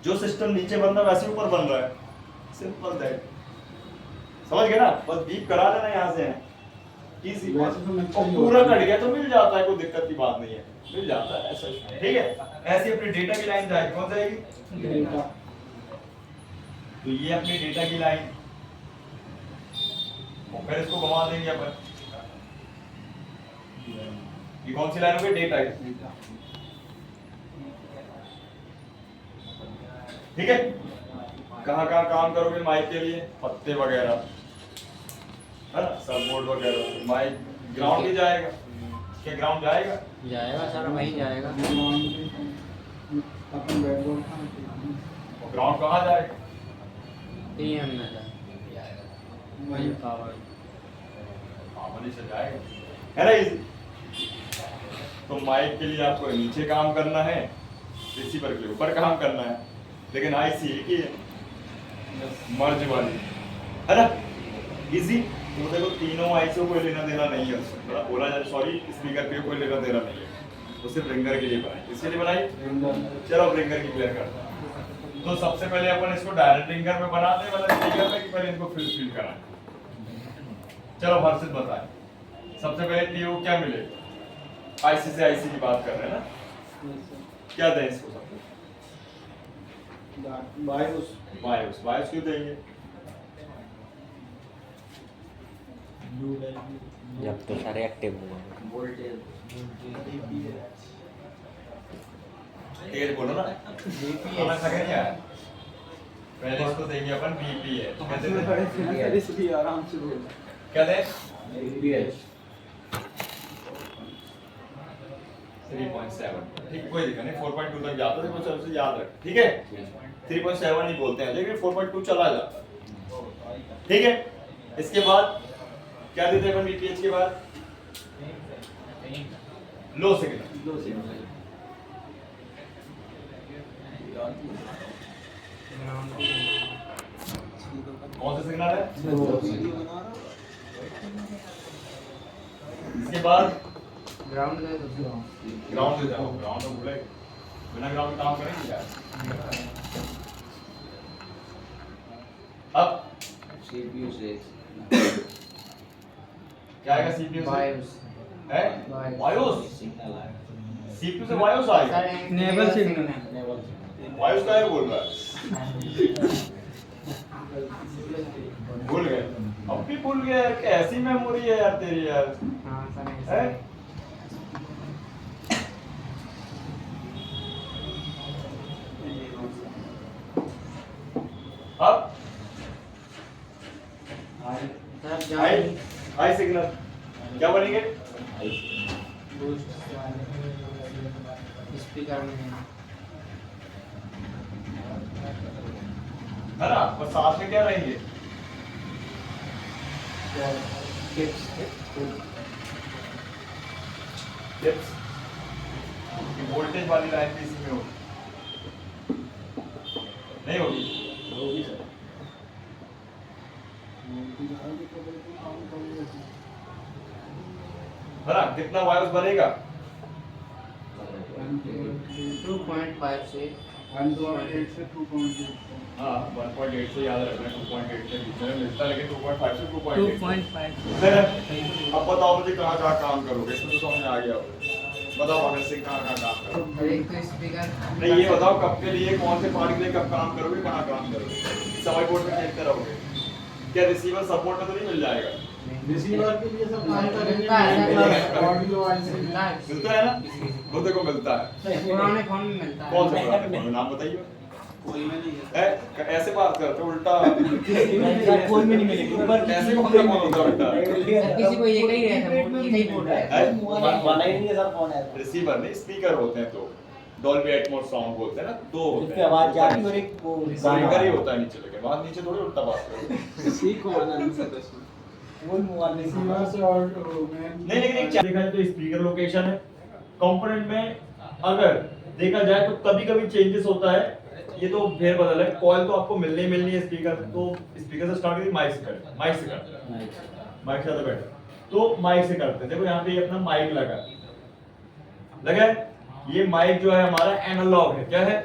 जो सिस्टम नीचे बन रहा है वैसे ऊपर बन रहा है, सिंपल दैट, समझ गए ना? बस बीप करा लेना यहाँ से, इजी। वैसे तो मिलता और ही पूरा होगा। कट गया तो मिल जाता है, कोई दिक्कत की बात नहीं है, मिल जाता है ऐसा, ठीक है? ऐसी अपनी डेटा की लाइन जाएगी, कौन जाएगी? डेटा। तो ये अपनी डेटा की लाइन, और फिर इसको घुमा देंगे अपन। ये कौन सी लाइन हो गई? डेटा की, ठीक है? कहाँ कहाँ काम करोगे माइक के लिए? पत्ते वगैरह, है ना, सब बोर्ड वगैरह। माइक ग्राउंड भी जाएगा क्या? ग्राउंड जाएगा? जाएगा सर, वही जाएगा। अपन बैकबोर्ड और ग्राउंड कहाँ जाएगा? PM में सर, वही पावर। वहीं से जाएगा, है ना? इजी। तो माइक के लिए आपको नीचे काम करना है, रिसीवर के ऊपर काम करना है, लेकिन आईसी एक ही है, मर्ज वाली, है ना? इजी। तो देखो तीनों आईसी को कोई लेना देना नहीं है, थोड़ा बोला जाए, सॉरी, स्पीकर पे कोई लेना देना नहीं है, तो सिर्फ रिंगर के लिए बनाई। इसके लिए बनाई, चलो रिंगर की क्लियर करते हैं। तो सबसे पहले अपन इसको डायरेक्ट रिंगर में बनाते हैं, मतलब स्पीकर में, कि पहले इनको फील कराएं। चलो हर्षित बताएं, सबसे पहले पीओ क्या मिले? आईसी से आईसी की बात कर रहे हैं ना, क्या दें इसको? सबसे बायोस। बायोस, बायोस क्यों देंगे? जब तो सारे एक्टिव हुआ। तेज बोलो ना, खाना खा के नहीं आया। पहले इसको देंगे अपन बीपी है, कैसे दें? इसलिए आराम से बोल। क्या दें? 3.7, ठीक, कोई दिक्कत नहीं, 4.2 तक जाता है, तो सबसे याद रख, ठीक है? 3.7 ही बोलते हैं, लेकिन 4.2 चला जाता है, ठीक है? इसके बाद क्या देते हैं अपन बीपीएच के बाद? Low signal. कौन सा सिग्नल है? इसके बाद ग्राउंड दे दो। ग्राउंड दे जाओ, ग्राउंड तो भूले, बिना ग्राउंड काम करेंगे यार। अब CPU से क्या आएगा? सीपीयू से बायोस। है, बायोस। सिग्नल आएगा। सीपीयू से बायोस आएगा। Enable signal। बायोस का है बोल रहा है, भूल गए, अब भी भूल गए यार, कैसी मेमोरी है यार तेरी यार, हाँ सर, है? अब सर हाई हाई सिग्नल क्या बनेंगे? स्पीकर में है ना? और साथ में क्या रहेंगे? टिप्स। वोल्टेज वाली लाइन भी इसी में होगी, नहीं होगी? होगी सर। है ना? कितना वायर्स बनेगा? 2.5 से 1.8 से 2.8 हाँ 1.8 से याद रखना 2.8 के बीच में मिलता है, लेकिन 2.5 से 2.8 2.5 है। अब बताओ मुझे कहाँ कहाँ काम करोगे, इसमें तो समझ में आ गया होगा। बताओ भगत सिंह कहाँ कहाँ काम करोगे। और एक तो स्पीकर नहीं ये बताओ कब के लिए, कौन से पार्ट के लिए कब काम करोगे, कहाँ काम करोगे। समय बोर्ड में खेलते रहोगे क्या, रिसीवर सपोर्ट में तो नहीं मिल जाएगा। रिसीवर के लिए सब काम मिलता है, करेंगे, ऑडियो आईसी मिलता है मिलता है ना, वो देखो मिलता है। पुराने फोन में मिलता है। कौन सा पुराने फोन में, नाम बताइए। कोई में नहीं है ऐसे बात करते हो उल्टा, कोई में नहीं मिलेगी ऊपर ऐसे कौन सा फोन होता है उल्टा। सर किसी को एक ही रहता है, एक ही बोल रहा है। बना ही नहीं है सर फोन है रिसीवर नहीं स्पीकर होते हैं, तो डॉल्बी एटमॉस साउंड बोलते हैं ना, दो होते जिसपे हैं। आवाज जाती है और एक वो स्पीकर ही होता है नीचे लगे, वहां नीचे थोड़ी उल्टा बात करो। सीख को आना नहीं सकता इसमें वो मोबाइल नहीं रिसीवर से और मेन नहीं लेकिन एक देखा जाए तो स्पीकर लोकेशन है कंपोनेंट में, अगर देखा जाए तो कभी कभी चेंजेस होता है, ये तो फेर बदल है। कॉल तो आपको मिलनी ही मिलनी है, स्पीकर तो स्पीकर से स्टार्ट करिए, माइक से करते हैं, माइक से करते हैं, माइक से ज्यादा बेटर। तो माइक से करते हैं, देखो यहाँ पे ये अपना माइक लगा है, ये माइक जो है हमारा एनालॉग है, क्या है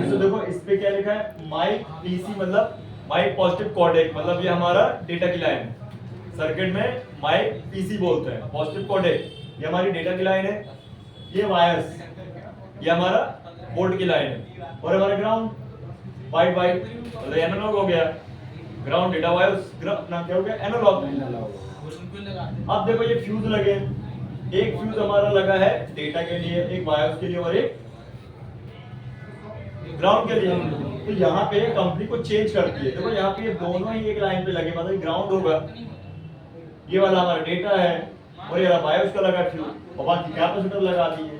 इसको देखो, इस पे क्या लिखा है माइक पीसी, मतलब माइक पॉजिटिव कोडेक, मतलब ये हमारा डेटा की लाइन है। सर्किट में माइक पीसी बोलते हैं, पॉजिटिव कोडेक ये हमारी डेटा की लाइन है, ये वायर्स ये हमारा पोर्ट की लाइन है, और हमारा ग्राउंड वाइट वाइट मतलब एनालॉग हो गया, ग्राउंड डेटा वायर्स अपना क्या हो गया एनालॉग। अब देखो ये फ्यूज लगे, एक फ्यूज हमारा लगा है डेटा के लिए, एक वायर्स के लिए और एक ग्राउंड के लिए। तो यहाँ पे कंपनी को चेंज करती है, देखो यहाँ पे ये दोनों ही एक लाइन पे लगे, मतलब ग्राउंड होगा, ये वाला हमारा डेटा है और ये वाला वायर्स का लगा फ्यूज, और बाकी कैपेसिटर लगा दिए,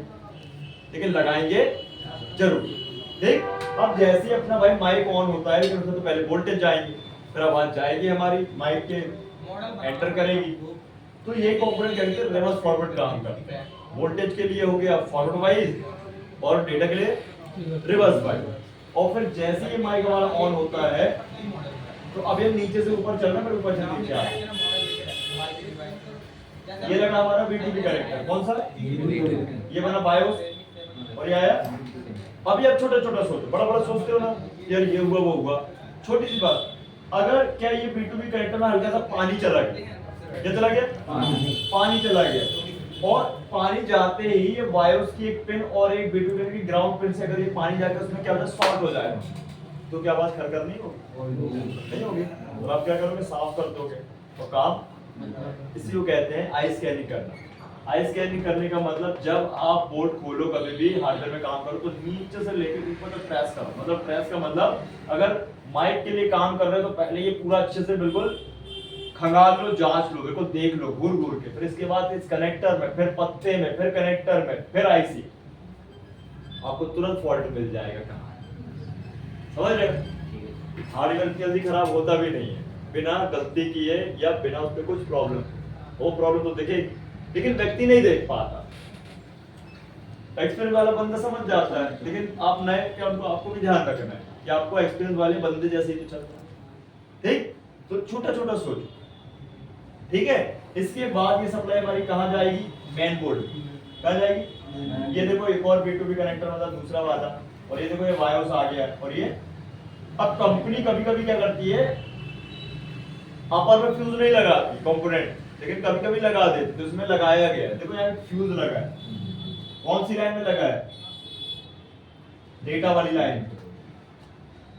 लेकिन लगाएंगे जरूर। ठीक, अब जैसे ही अपना भाई माइक ऑन होता है, लेकिन उसमें तो पहले वोल्टेज जाएगी, फिर आवाज जाएगी हमारी माइक के, एंटर करेगी, तो ये कंपोनेंट कहते हैं रिवर्स फॉरवर्ड काम करता है। वोल्टेज के लिए हो गया फॉरवर्ड वाइज और डेटा के लिए रिवर्स वाइज। और फिर जैसे ही माइक हमारा ऑन होता है, तो अब ये नीचे से ऊपर चल रहा है, फिर ऊपर से नीचे आ रहा है। ये लगा हमारा B2B कनेक्टर, कौन सा ये बना बायोस, और ये आया। अभी आप छोटा छोटा सोचो, बड़ा बड़ा सोचते हो ना यार ये हुआ वो हुआ, छोटी सी बात, अगर क्या ये B2B कनेक्टर में हल्का सा पानी चला गया, क्या चला गया पानी चला गया, और पानी जाते ही ये वायर्स की एक पिन और एक B2B की ग्राउंड पिन से अगर ये पानी जाकर उसमें क्या होता है शॉर्ट हो जाएगा, तो क्या आवाज खरखर नहीं होगी, नहीं होगी। तो आप क्या करोगे, साफ कर दोगे, तो काम इसी को कहते हैं आई स्कैनिंग करना। आई स्कैनिंग करने का मतलब जब आप बोर्ड खोलो, कभी भी हार्डवेयर में काम करो, तो नीचे से लेकर ऊपर तक प्रेस करो। मतलब प्रेस का मतलब अगर माइक के लिए काम कर रहे हो तो पहले ये पूरा अच्छे से बिल्कुल खंगाल लो, जांच लो, बिल्कुल देख लो घूर घूर के, फिर इसके बाद इस कनेक्टर में, फिर पत्ते में, फिर कनेक्टर में, फिर आईसी, आपको तुरंत फॉल्ट मिल जाएगा कहाँ, समझ रहे हो। हार्डवेयर जल्दी खराब होता भी नहीं है बिना गलती किए या बिना उस पर कुछ प्रॉब्लम, वो प्रॉब्लम तो देखेगी, लेकिन व्यक्ति नहीं देख पाता। एक्सपीरियंस वाला बंदा समझ जाता है, लेकिन आप नए क्या, उनको आपको भी ध्यान रखना है कि आपको एक्सपीरियंस वाले बंदे जैसे ही तो चलना है। ठीक, तो छोटा छोटा सोचो, ठीक है। इसके बाद ये सप्लाई हमारी कहाँ जाएगी, मेन बोर्ड कहाँ जाएगी। ये देखो एक और B2B कनेक्टर मतलब दूसरा वाला, और ये देखो ये वायर्स आ गया, और ये अब कंपनी कभी कभी क्या करती है, अपर में फ्यूज नहीं लगाती कंपोनेंट, लेकिन कभी कभी लगा देती, तो उसमें लगाया गया है, देखो यहाँ फ्यूज लगा है, कौन सी लाइन में लगा है, डेटा वाली लाइन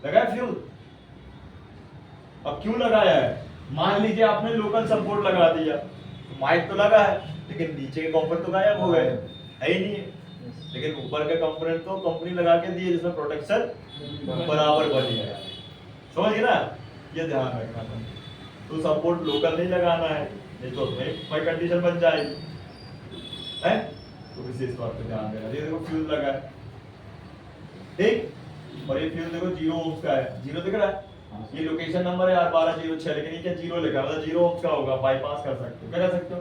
लगा है फ्यूज। अब क्यों लगाया है, मान लीजिए आपने लोकल सपोर्ट लगा दिया, तो माइक तो लगा है, लेकिन नीचे के कंपोनेंट तो गायब हो गए, है ही नहीं है, लेकिन ऊपर के कंपोनेंट तो कंपनी लगा के दी है, जिसमें प्रोटेक्शन बराबर बनी है, समझ गए ना, ये ध्यान रखना था। तो सपोर्ट लोकल नहीं लगाना है, नहीं तो कोई कंडीशन बन जाएगी, है, तो विशेष बात पे ध्यान देना। ये देखो फ्यूज लगा है, ठीक, और ये फ्यूज देखो 0 ohms का है, 0 दिख रहा है, ये लोकेशन नंबर है 1206, लेकिन ये क्या 0 लिखा है, मतलब 0 ohms का होगा, बाईपास कर सकते हो, क्या कर सकते हो।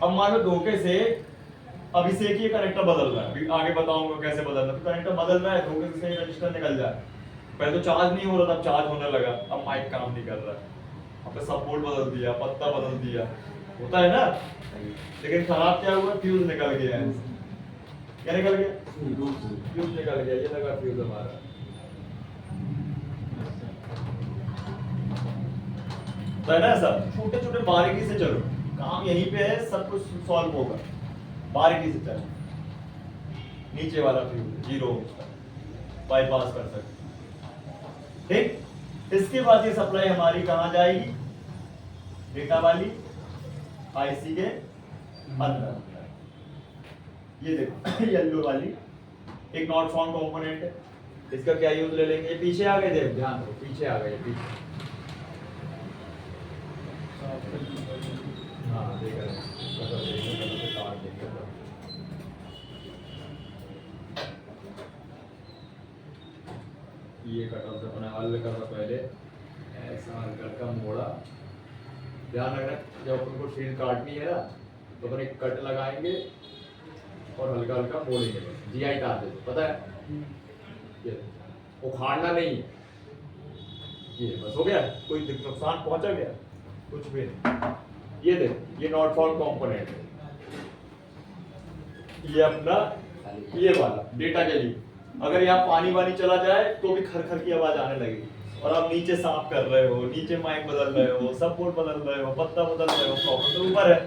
अब मान लो धोखे से अभिषेक ये कनेक्टर बदल रहा है, आगे बताऊंगा कैसे बदलना, तो कनेक्टर बदल रहा है, धोखे से रजिस्टर निकल जाए, पहले तो चार्ज नहीं हो रहा था, अब चार्ज होने लगा, अब माइक काम नहीं कर रहा है, अब सपोर्ट बदल दिया, पत्ता बदल दिया, होता है ना। लेकिन खराब क्या हुआ, फ्यूज निकल गया है, क्या निकल गया? फ्यूज निकल गया, ये लगा फ्यूज हमारा। तो है ना सर, छोटे छोटे बारीकी से चलो, काम यहीं पे है, सब कुछ सॉल्व होगा, बारीकी से चलो। नीचे वाला फ्यूज 0 बाईपास कर सकते, ठीक। इसके बाद ये सप्लाई हमारी कहाँ जाएगी? डेटा वाली आईसी के अंदर। ये देखो येलो वाली एक नॉट फाउंड कंपोनेंट है, इसका क्या यूज ले लेंगे? पीछे आ गए, देख ध्यान दो, पीछे आ गए, पीछे। हाँ देख रहे हैं, काट देंगे। ये कटऑफ से अपने हल करना, पहले ऐसा हल्का हल्का मोड़ा। ध्यान रखना जब अपन को शीट काटनी है ना, तो अपन एक कट लगाएंगे और हल्का हल्का मोड़ेंगे, बस जीआई काट देते, पता है? ये उखाड़ना नहीं है, ये बस हो गया, कोई नुकसान पहुंचा गया? कुछ भी नहीं। ये देखो, ये नॉट फाउंड कंपोनेंट है, ये अपना ये वाला डेटा के लिए। अगर यहाँ पानी वानी चला जाए तो भी खर खर की आवाज आने लगेगी, और आप नीचे साफ कर रहे हो, नीचे माइक बदल रहे हो, सपोर्ट बदल रहे हो, पत्ता बदल रहे हो, प्रॉब्लम तो ऊपर है।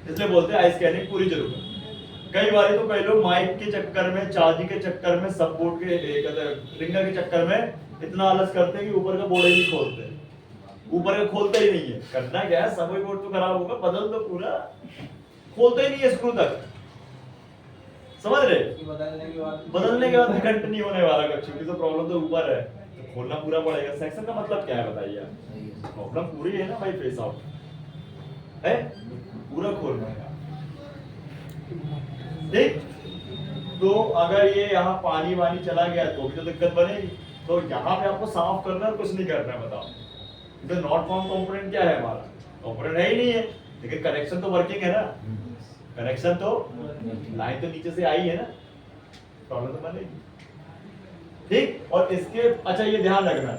इसलिए बोलते हैं आई स्कैनिंग पूरी जरूरत है। कई बार तो कई लोग माइक के चक्कर में, चार्जिंग के चक्कर में, सपोर्ट के रिंगर के चक्कर में इतना आलस करते हैं कि ऊपर का बोर्ड ही नहीं खोलते, ऊपर का खोलते ही नहीं है। करना क्या है, सब बोर्ड तो खराब होगा, बदल दो पूरा, खोलते ही नहीं है स्क्रू तक, समझ रहे? बदलने के बाद भी घंटे नहीं होने वाला कुछ, क्योंकि तो प्रॉब्लम तो ऊपर है, तो खोलना पूरा पड़ेगा। सेक्शन का मतलब क्या है बताइए आप? प्रॉब्लम पूरी है ना भाई, फेस आउट है, पूरा खोलना है, ठीक। तो अगर ये यहाँ पानी वानी चला गया तो भी तो दिक्कत बनेगी। तो यहाँ पे आपको साफ करना है, कुछ नहीं करना है, बताओ। तो नॉट फाउंड कंपोनेंट क्या है हमारा? कंपोनेंट है ही नहीं है, लेकिन कनेक्शन तो वर्किंग है ना, कनेक्शन तो लाइन तो नीचे से आई है ना, प्रॉब्लम तो बनेगी, ठीक। और इसके अच्छा ये ध्यान रखना,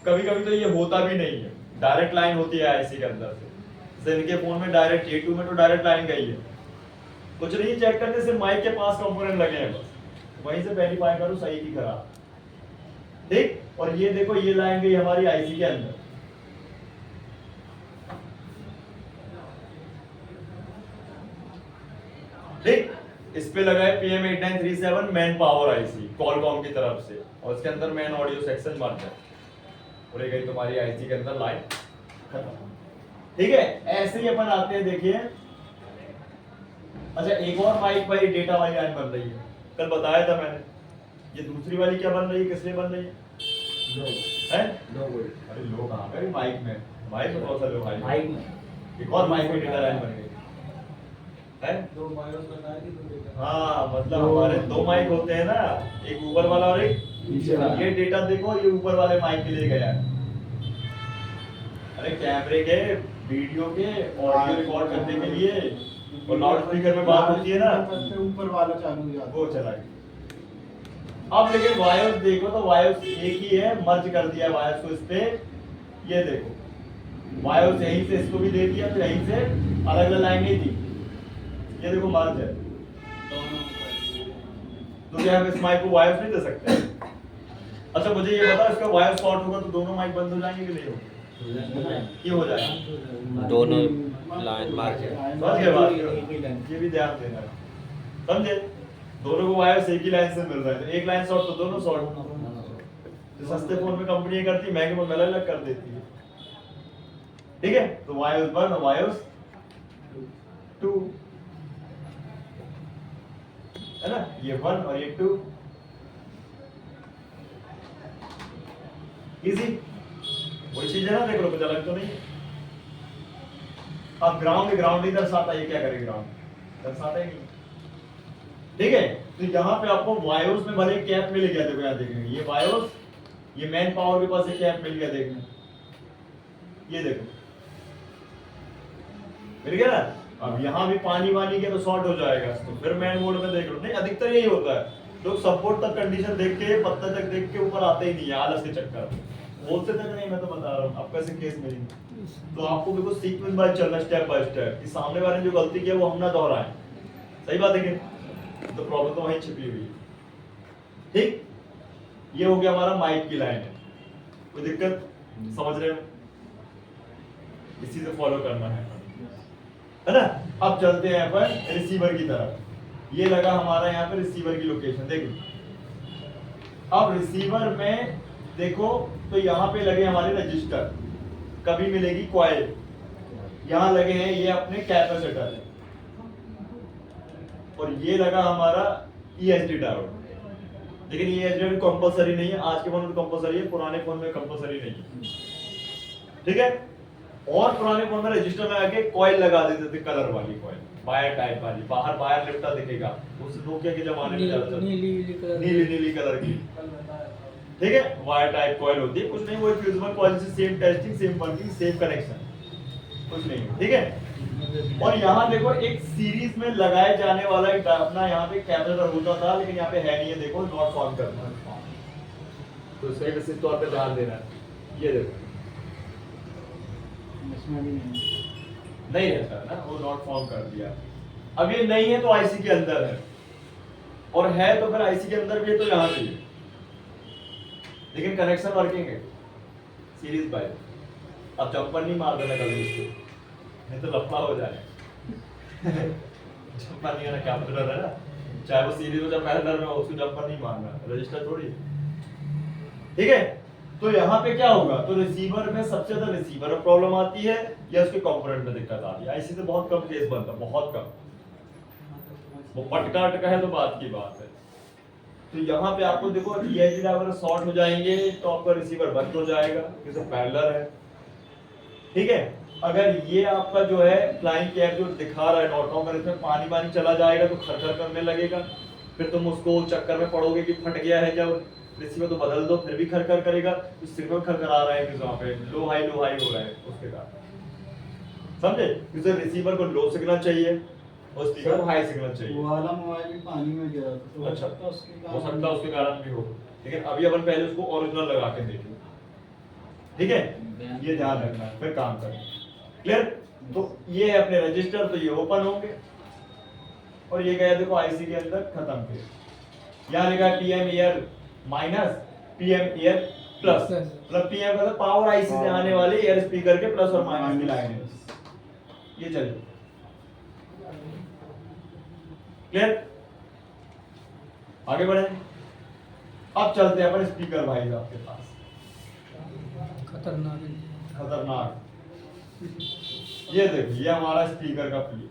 कभी कभी तो ये होता भी नहीं है, डायरेक्ट लाइन होती है आईसी के अंदर से। इनके फोन में डायरेक्ट A2 में तो डायरेक्ट लाइन गई है, कुछ नहीं चेक करने से माइक के पास कंपोनेंट लगे हैं, बस वहीं से वेरीफाई करो सही की खराब, ठीक। और ये देखो, ये लाइन गई हमारी आईसी के अंदर, ठीक। इस पे लगा है PM8937 man power IC Qualcomm की तरफ से, और इसके अंदर मैन ऑडियो सेक्शन मर्ज है, और ये गई तुम्हारी आईसी के अंदर लाइन खत्म, ठीक है। ऐसे ही अपन आते हैं, देखिए। अच्छा एक और माइक भाई डेटा वाली लाइन बन रही है, कल बताया था मैंने। ये दूसरी वाली क्या बन रही है, किस लिए बन रही है? लो। अरे लो कहाँ पे? माइक में, माइक में बहुत सारे लो, माइक में एक और माइक में डेटा लाइन बन गई है। हाँ मतलब हमारे 2 माइक होते हैं ना, एक ऊपर वाला और एक नीचे वाला। ये डेटा देखो, ये ऊपर वाले माइक के लिए गया है। अरे कैमरे के, वीडियो के, ऑडियो रिकॉर्ड करने के लिए, और लाउड स्पीकर में बात होती है ना, ऊपर वाला चालू हो जाता है, वो चला गया। अब लेकिन वायर्स देखो तो वायर्स एक ही है, मर्ज कर दिया वायर्स को इस पे। ये देखो वायर्स यहीं से इसको भी दे दिया, फिर यहीं से अलग अलग लाइन नहीं थी, ये देखो मर्ज है। तो क्या हम इस माइक को वायर्स नहीं दे सकते? अच्छा मुझे ये बता, इसका वायर शॉर्ट होगा तो दोनों माइक बंद हो जाएंगे कि नहीं होंगे? ये हो जाएगा, दोनों लाइन मार के। समझ गए बात? ये भी ध्यान देना, समझे? दोनों को वायर एक ही लाइन से मिल रहा है, तो एक लाइन शॉर्ट तो दोनों शॉर्ट। तो सस्ते फोन में कंपनी करती, महंगे फोन में अलग अलग कर देती है, ठीक है। तो वायर्स 1 और वायर्स 2 है ना, ये 1 और ये 2, इजी। वही चीज है ना, देख लो कुछ अलग तो नहीं है। अब ग्राउंड ही दर्शाता है, ये क्या करेगा? ग्राउंड दर्शाता ही नहीं, ठीक है। तो यहाँ पे आपको वायर्स में भले कैप मिल गया, देखो यहाँ देखने, ये वायर्स, ये मैन पावर के पास एक कैप मिल गया, देखने, ये देखो मिल गया ना। अब यहाँ भी पानी वानी के तो शॉर्ट हो जाएगा, तो फिर मैन मोड में देख लो। नहीं, अधिकतर यही होता है, लोग सपोर्ट तक कंडीशन देख के, पत्ता तक देख के ऊपर आते ही नहीं है, आलस के चक्कर में। बोलते तक नहीं, मैं तो बता रहा हूँ, आपको ऐसे केस मिलेंगे। तो आपको बिल्कुल सीक्वेंस बाय चलना, स्टेप बाय स्टेप, कि सामने वाले ने जो गलती किया वो हम ना दोहराएं। सही बात है कि तो प्रॉब्लम तो वहीं छिपी हुई है। ठीक, ये हो गया हमारा माइक की लाइन है, कोई दिक्कत समझ रहे हो? इसी से फॉलो करना है ना। अब चलते हैं अपन रिसीवर की तरफ। ये लगा हमारा यहाँ पे रिसीवर की लोकेशन, देखो अब रिसीवर में देखो तो यहाँ पे लगे हमारे रजिस्टर, कभी मिलेगी कॉइल, यहाँ लगे हैं ये अपने कैपेसिटर, और ये लगा हमारा ESD डायोड। लेकिन ये ESD कंपलसरी नहीं है, आज के फोन में कंपलसरी है, पुराने फोन में कंपलसरी नहीं है, ठीक है। और पुराने फोन में रजिस्टर में आके कॉइल लगा देते थे, कलर वाली कॉइल, वायर टाइप वाली, बाहर वायर लिपटा दिखेगा, उस नोकिया के जमाने में ज्यादा नीली कलर की, ठीक है, वायर टाइप कॉइल होती है, कुछ नहीं, वो फ्यूजिबल कॉइल से same testing, same working, same connection, कुछ नहीं, ठीक है। और यहाँ देखो एक सीरीज में लगाए जाने वाला एक अपना यहाँ पे कैपेसिटर होता था, लेकिन यहाँ पे है नहीं है, देखो नॉट फॉर्म करना है, तो इसका विशेष तौर पे ध्यान देना है। ये देखो इसमें भी नहीं रहता ना, वो नॉट फॉर्म कर दिया। अब ये नहीं है तो आईसी के अंदर है, और है तो फिर आईसी के अंदर भी है तो यहाँ भी है, लेकिन कनेक्शन वर्किंग है सीरीज बाय। अब जंपर नहीं मार देना कभी इसको, नहीं तो लफड़ा हो जाए। जंपर नहीं है, कैपेसिटर है ना, चाहे वो सीरीज हो चाहे पैरेलल में हो, उसको जंपर नहीं मारना, रजिस्टर थोड़ी, ठीक है। तो यहाँ पे क्या होगा, तो रिसीवर में सबसे ज्यादा रिसीवर में प्रॉब्लम आती है या उसके कंपोनेंट में दिक्कत आती है। आईसी से बहुत कम केस बनता है, बहुत कम, वो पटका अटका है तो बात की बात है। तो यहाँ पे आपको देखो EIG ड्राइवर शॉर्ट हो जाएंगे तो आपका रिसीवर बंद हो जाएगा, क्योंकि पैरेलल है, ठीक है। अगर ये आपका जो है फ्लाइंग कैप जो दिखा रहा है नॉट फॉर्म, इसमें पानी चला जाएगा तो खरखर करने लगेगा, फिर तुम उसको चक्कर में पड़ोगे कि फट गया है, जब रिसीवर तो बदल दो फिर भी खरखर करेगा, तो सिग्नल खरखर आ रहा है कि वहाँ पे लो हाई हो रहा है, उसके कारण समझे, क्योंकि रिसीवर को लो सिग्नल चाहिए और स्पीकर को हाई सिग्नल चाहिए। वो वाला मोबाइल भी पानी में गिरा था, तो अच्छा, हो सकता है उसके कारण भी हो, लेकिन अभी अपन पहले उसको ओरिजिनल लगा के देखें, ठीक है, ये ध्यान रखना है, फिर काम करें, क्लियर। तो ये है अपने रजिस्टर, तो ये ओपन होंगे, और ये गया देखो आईसी के अंदर खत्म किया। यहाँ लिखा PM year minus PM year plus, मतलब PM का पावर आईसी से आने वाले एयर स्पीकर के प्लस और माइनस की लाइन है, ये चलिए क्लियर। आगे बढ़े, अब चलते हैं अपन स्पीकर भाई साहब के पास, खतरनाक। ये देखिए, ये हमारा स्पीकर का प्ले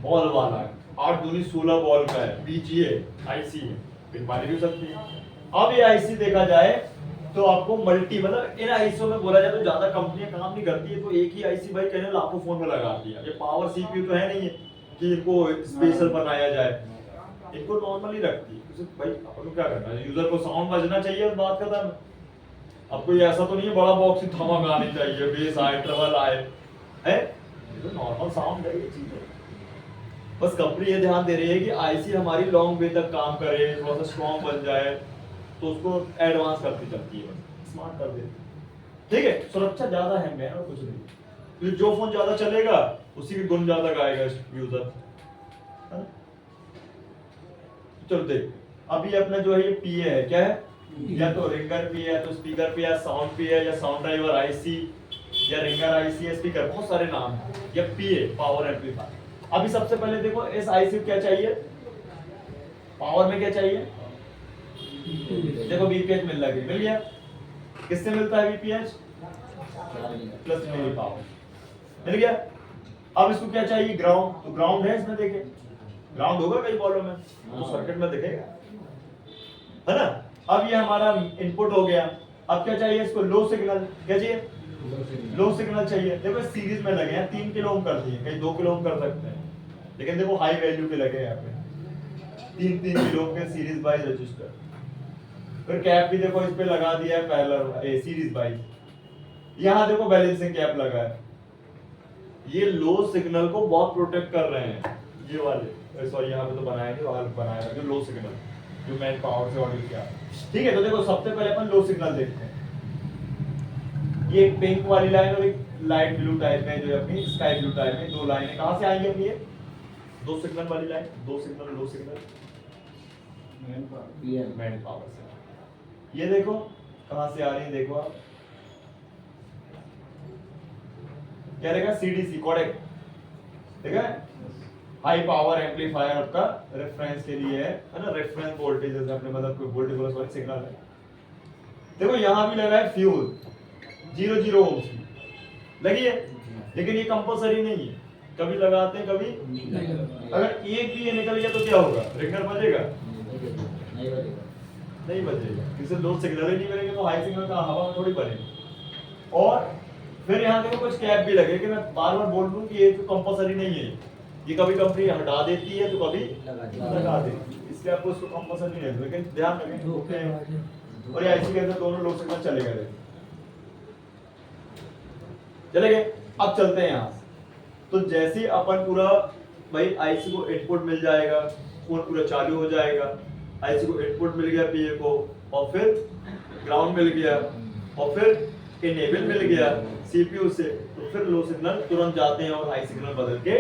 बॉल वाला है, 8 दूनी 16 बॉल का है, BGA आईसी है, पिन वाली भी सकती है। अब ये आईसी देखा जाए तो आपको मल्टी, मतलब इन आईसीओ में बोला जाए तो ज्यादा कंपनियां काम नहीं करती है, तो एक ही आईसी भाई कहने लाखों फोन में लगा दिया। ये पावर सीपीयू तो है नहीं है कि इनको स्पेशल बनाया जाए, इनको नॉर्मली रखती है भाई। अपन को क्या करना है, यूजर को साउंड बजना चाहिए, बात खत्म। अब कोई ऐसा तो नहीं है बड़ा बॉक्स ही धमाका आनी चाहिए, बेस आए, ट्रबल आए, है ये तो नॉर्मल साउंड है, ये चीज है। बस कंपनी ये ध्यान दे रही है कि आईसी हमारी लॉन्ग वे तक काम करे, थोड़ा सा स्ट्रॉन्ग बन जाए, तो उसको एडवांस करती चलती है, स्मार्ट कर देती है, ठीक है। सुरक्षा ज्यादा है मैं और कुछ नहीं, क्योंकि जो फोन ज्यादा चलेगा उसी के गुण ज्यादा गाएगा यूजर, है ना। चलो देख, अभी अपना जो है ये PA है, क्या है, या तो रिंगर पे है, तो स्पीकर पे है, साउंड पे है, या साउंड ड्राइवर आईसी, या रिंगर आईसी, या स्पीकर, बहुत सारे नाम हैं, या PA पावर एम्पलीफायर। अभी सबसे पहले देखो इस आईसी क्या चाहिए, पावर में क्या चाहिए, देखो BPH मिल गया, किससे मिलता है BPH, प्लस मिली पावर मिल गया। अब इसको क्या चाहिए, ग्राउंड, तो ग्राउंड है इसमें, देखे ग्राउंड होगा कई बॉलों में, तो सर्किट में दिखेगा, है ना। अब ये हमारा इनपुट हो गया, अब क्या चाहिए इसको, लो सिग्नल, क्या चाहिए, लो सिग्नल चाहिए। देखो सीरीज में लगे हैं, 3 किलो ओम कर दिए, कहीं 2 किलो ओम कर सकते हैं, लेकिन देखो हाई वैल्यू के लगे यहाँ पे 3 किलो ओम के सीरीज वाइज रजिस्टर। फिर कैप भी देखो इस पे लगा दिया है पैरेलल सीरीज वाइज, यहाँ देखो बैलेंसिंग कैप लगा है, ये लो सिग्नल को बहुत प्रोटेक्ट कर रहे हैं, ये वाले, सॉरी यहाँ पे तो बनाया नहीं, वहां बनाया है, जो लो सिग्नल जो मैन पावर से ऑडियो किया, ठीक है। तो देखो सबसे पहले अपन लो सिग्नल देखते हैं, ये एक पिंक वाली लाइन और एक लाइट ब्लू टाइप में, जो अपनी स्काई ब्लू टाइप में, 2 लाइनें कहां से आएंगी अपनी, दो सिग्नल वाली लाइन, दो signal low signal PM man power से। ये देखो कहां से आ रही है, देखो आप क्या लिखा CDC कोडेक, ठीक है, हाई पावर एम्पलीफायर आपका रेफरेंस के लिए है ना, रेफरेंस वोल्टेज जैसे अपने मतलब कोई वोल्टेज बोला सॉरी सिग्नल है। देखो यहाँ भी लगा है फ्यूज 0 ओम्स की लगी है, लेकिन ये कंपलसरी नहीं है, कभी लगाते हैं कभी अगर एक भी ये निकल गया तो क्या होगा, रिंगर बजेगा नहीं बजेगा। नहीं बजेगा, किसी लो सिग्नल ही नहीं मिलेंगे तो हाई सिग्नल का हवा में थोड़ी बनेगा। और फिर यहाँ देखो कुछ कैप भी लगे, कि मैं बार बार बोल दूं कि ये तो कंपलसरी नहीं है, ये कभी कंपनी हटा देती है तो कभी लगा देती है, इसलिए आपको उसको कंपलसरी नहीं है, लेकिन ध्यान रखें। और ये IC के अंदर दोनों लो सिग्नल चले गए, चले गए। अब चलते हैं यहाँ से, तो जैसे ही अपन पूरा भाई IC को इनपुट मिल जाएगा, फोन पूरा चालू हो जाएगा, IC को इनपुट मिल गया PA को, और फिर ग्राउंड मिल गया, और फिर इनेबल मिल गया CPU से, तो फिर लो सिग्नल तुरंत जाते हैं और हाई सिग्नल बदल के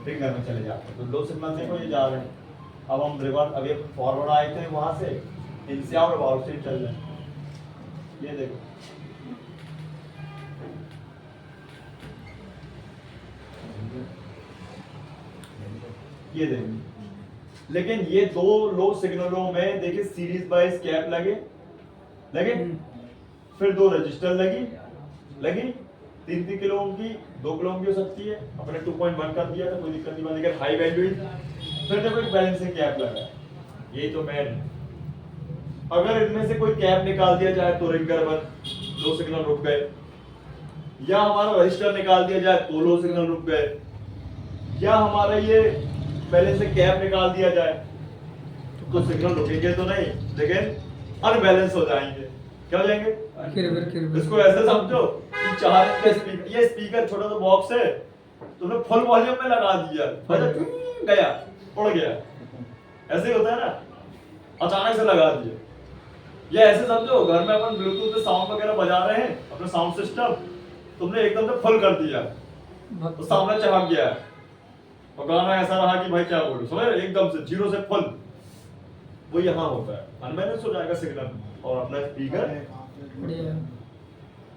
रिंगर में चले जाते हैं। तो लो सिग्नल देखो ये जा रहे हैं, अब हम रिवर्स अभी फॉरवर्ड आए थे वहां से, इनसे आउट आउट से चल रहे हैं, ये देखो ये देखिए। लेकिन ये दो लो सिग्नलों में देखिए सीरीज वाइज कैप लगे, फिर दो रजिस्टर लगी 3 किलो ओम की, 2 किलो ओम की हो सकती है, अपने 2.1 कर दिया था, कोई दिक्कत नहीं बनी, लेकिन हाई वैल्यू फिर देखो एक बैलेंसिंग कैप लगा, यही तो मैन है। अगर इनमें से कोई कैप निकाल दिया जाए तो रिंगर बंद, दो सिग्नल रुक गए, या हमारा रजिस्टर निकाल दिया जाए तो लो सिग्नल रुक गए, या हमारा ये पहले से कैप निकाल दिया जाए तो सिग्नल रुकेंगे तो नहीं, लेकिन अनबैलेंस हो जाएंगे। क्या हो जाएंगे? इसको ऐसे समझो कि 4 इंच का स्पीकर, ये स्पीकर छोटा सा बॉक्स है, तुमने फुल वॉल्यूम में लगा दिया, गया उड़ गया, ऐसे ही होता है ना, अचानक से लगा दिया। ये ऐसे समझो घर में अपन ब्लूटूथ पे साउंड वगैरह बजा रहे हैं, अपना साउंड सिस्टम तुमने एकदम से फुल कर दिया तो सामने चमक गया और गाना ऐसा रहा कि भाई क्या बोलूं, समझ रहे, एकदम से 0 से फुल, वो यहाँ होता है, अनबैलेंस हो जाएगा सिग्नल। और अपना स्पीकर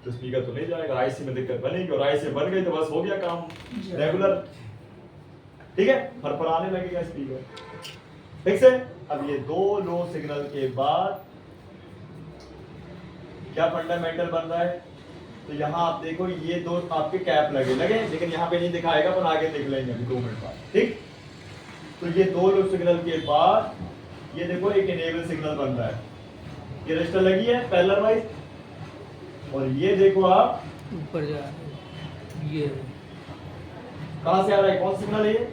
तो स्पीकर तो नहीं जाएगा, IC में दिक्कत बनेगी, और IC बन गई तो बस हो गया काम रेगुलर, ठीक है, फरफराने लगेगा स्पीकर, ठीक से। अब ये दो लो सिग्नल के बाद क्या फंडामेंटल बन रहा है, तो यहाँ आप देखो ये दो आपके कैप लगे, लेकिन यहाँ पे नहीं दिखाएगा, पर आगे देख लेंगे अभी 2 मिनट बाद, ठीक। तो ये दो लो सिग्नल के बाद ये देखो एक इनेबल सिग्नल बन रहा है, ये रजिस्टर लगी है पैरेलल वाइज, और ये देखो आप ऊपर जा रहा है, ये कहां से आ रहा है, कौन सिग्नल है ये,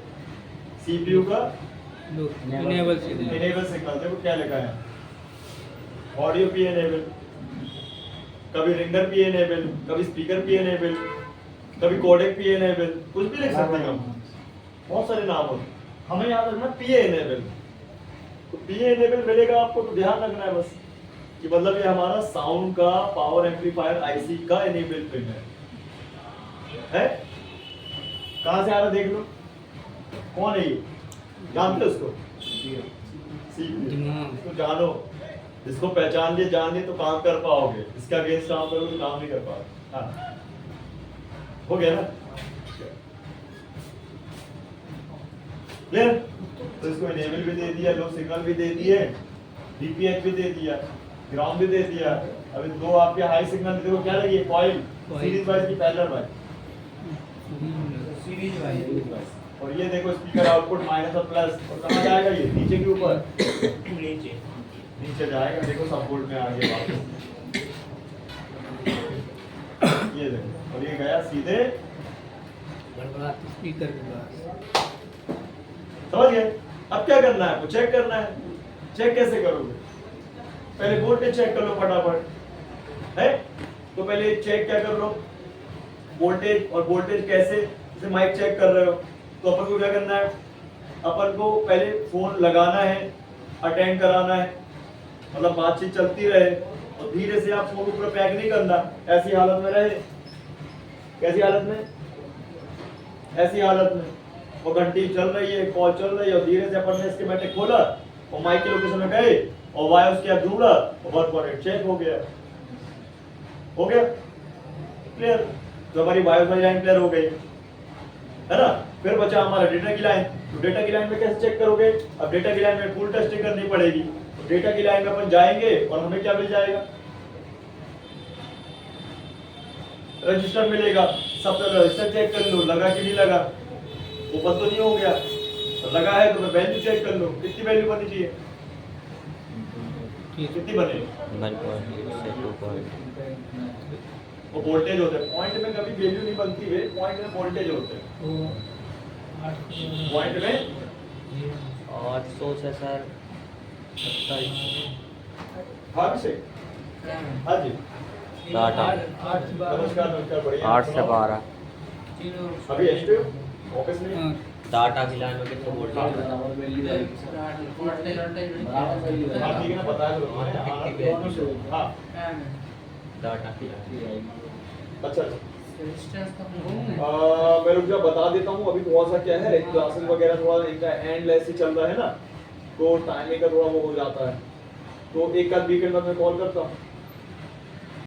CPU का इनेबल सिग्नल। देखो क्या लिखा है, ऑडियो P इनेबल, कभी रिंगर P इनेबल, कभी स्पीकर P इनेबल, कभी कोडेक P इनेबल, कुछ भी लिख सकते हैं हम, बहुत सारे नाम होते, हमें याद रखना P इनेबल। तो P इनेबल मिलेगा आपको तो ध्यान रखना है बस कि मतलब ये हमारा साउंड का पावर एम्पलीफायर IC का इनेबल पिन है। कहां से आ रहा देख लो, कौन है ये, जानते हो उसको, इसको जानो, इसको पहचान लिए जान लिए तो काम कर पाओगे, इसका अगेंस्ट काम करोगे तो काम नहीं कर पाओगे। हाँ हो गया ना क्लियर। तो इसको इनेबल भी दे दिया, लो सिग्नल भी दे दिए, DPH भी दे दिया, ग्राउंड भी दे दिया। अभी दो आपके हाई सिग्नल देखो क्या लगी है, कॉइल सीरीज वाइज की पैरेलल वाइज, सीरीज वाइज, और ये देखो स्पीकर आउटपुट माइनस और प्लस, और कहाँ जाएगा ये, नीचे के ऊपर, नीचे जाएगा, देखो सब बोर्ड में आ गया वापस, ये देखो, और ये गया सीधे स्पीकर के पास। समझ गए। अब क्या करना है, आपको चेक करना है, चेक कैसे करोगे, पहले वोल्टेज चेक कर लो फटाफट, है तो पहले चेक क्या कर लो वोल्टेज, और वोल्टेज कैसे, जैसे माइक चेक कर रहे हो तो अपन को क्या करना है, अपन को पहले फोन लगाना है, अटेंड कराना है, मतलब बातचीत चलती रहे, और धीरे से आप फोन को पूरा पैक नहीं करना, ऐसी हालत में रहे, कैसी हालत में, ऐसी हालत में वो घंटी चल रही है, कॉल चल रही है, और धीरे से अपन ने स्कीमेटिक खोला और माइक के लोकेशन में गए और वायर उसके साथ जुड़ा और वर्क पॉइंट चेक हो गया। क्लियर? तो हमारी वायर वाली लाइन क्लियर हो गई है ना। फिर बचा हमारा डेटा की लाइन। तो डेटा की लाइन में कैसे चेक करोगे? अब डेटा की लाइन में फुल टेस्टिंग करनी पड़ेगी। तो डेटा की लाइन में अपन जाएंगे और हमें क्या मिल जाएगा? रजिस्टर मिलेगा। सबसे रजिस्टर चेक कर लो, लगा कि नहीं लगा, ओपन तो नहीं हो गया, तो लगा है तो मैं वैल्यू चेक कर लो, कितनी वैल्यू बननी चाहिए, कितनी बने? 1.8 से 2.8 वो वोल्टेज होते हैं। पॉइंट में कभी वैल्यू नहीं बनती है, पॉइंट में वोल्टेज होते हैं। पॉइंट में 800 से सर 27 हाँ से हाँ जी डाटा नमस्कार नमस्कार बढ़िया 8 से 12 अभी एसटीएम ऑफिस में डाटा की लाइन में कितने वोल्टेज हाँ ठीक है ना, बताया तो हाँ डाटा की लाइन अच्छा मैं रुक जा बता देता हूँ। अभी थोड़ा सा क्या है, क्लासेस वगैरह थोड़ा इनका एंडलेस ही चल रहा है ना, तो टाइमिंग का थोड़ा वो हो जाता है। तो एक आध वीकेंड बाद मैं कॉल करता हूँ।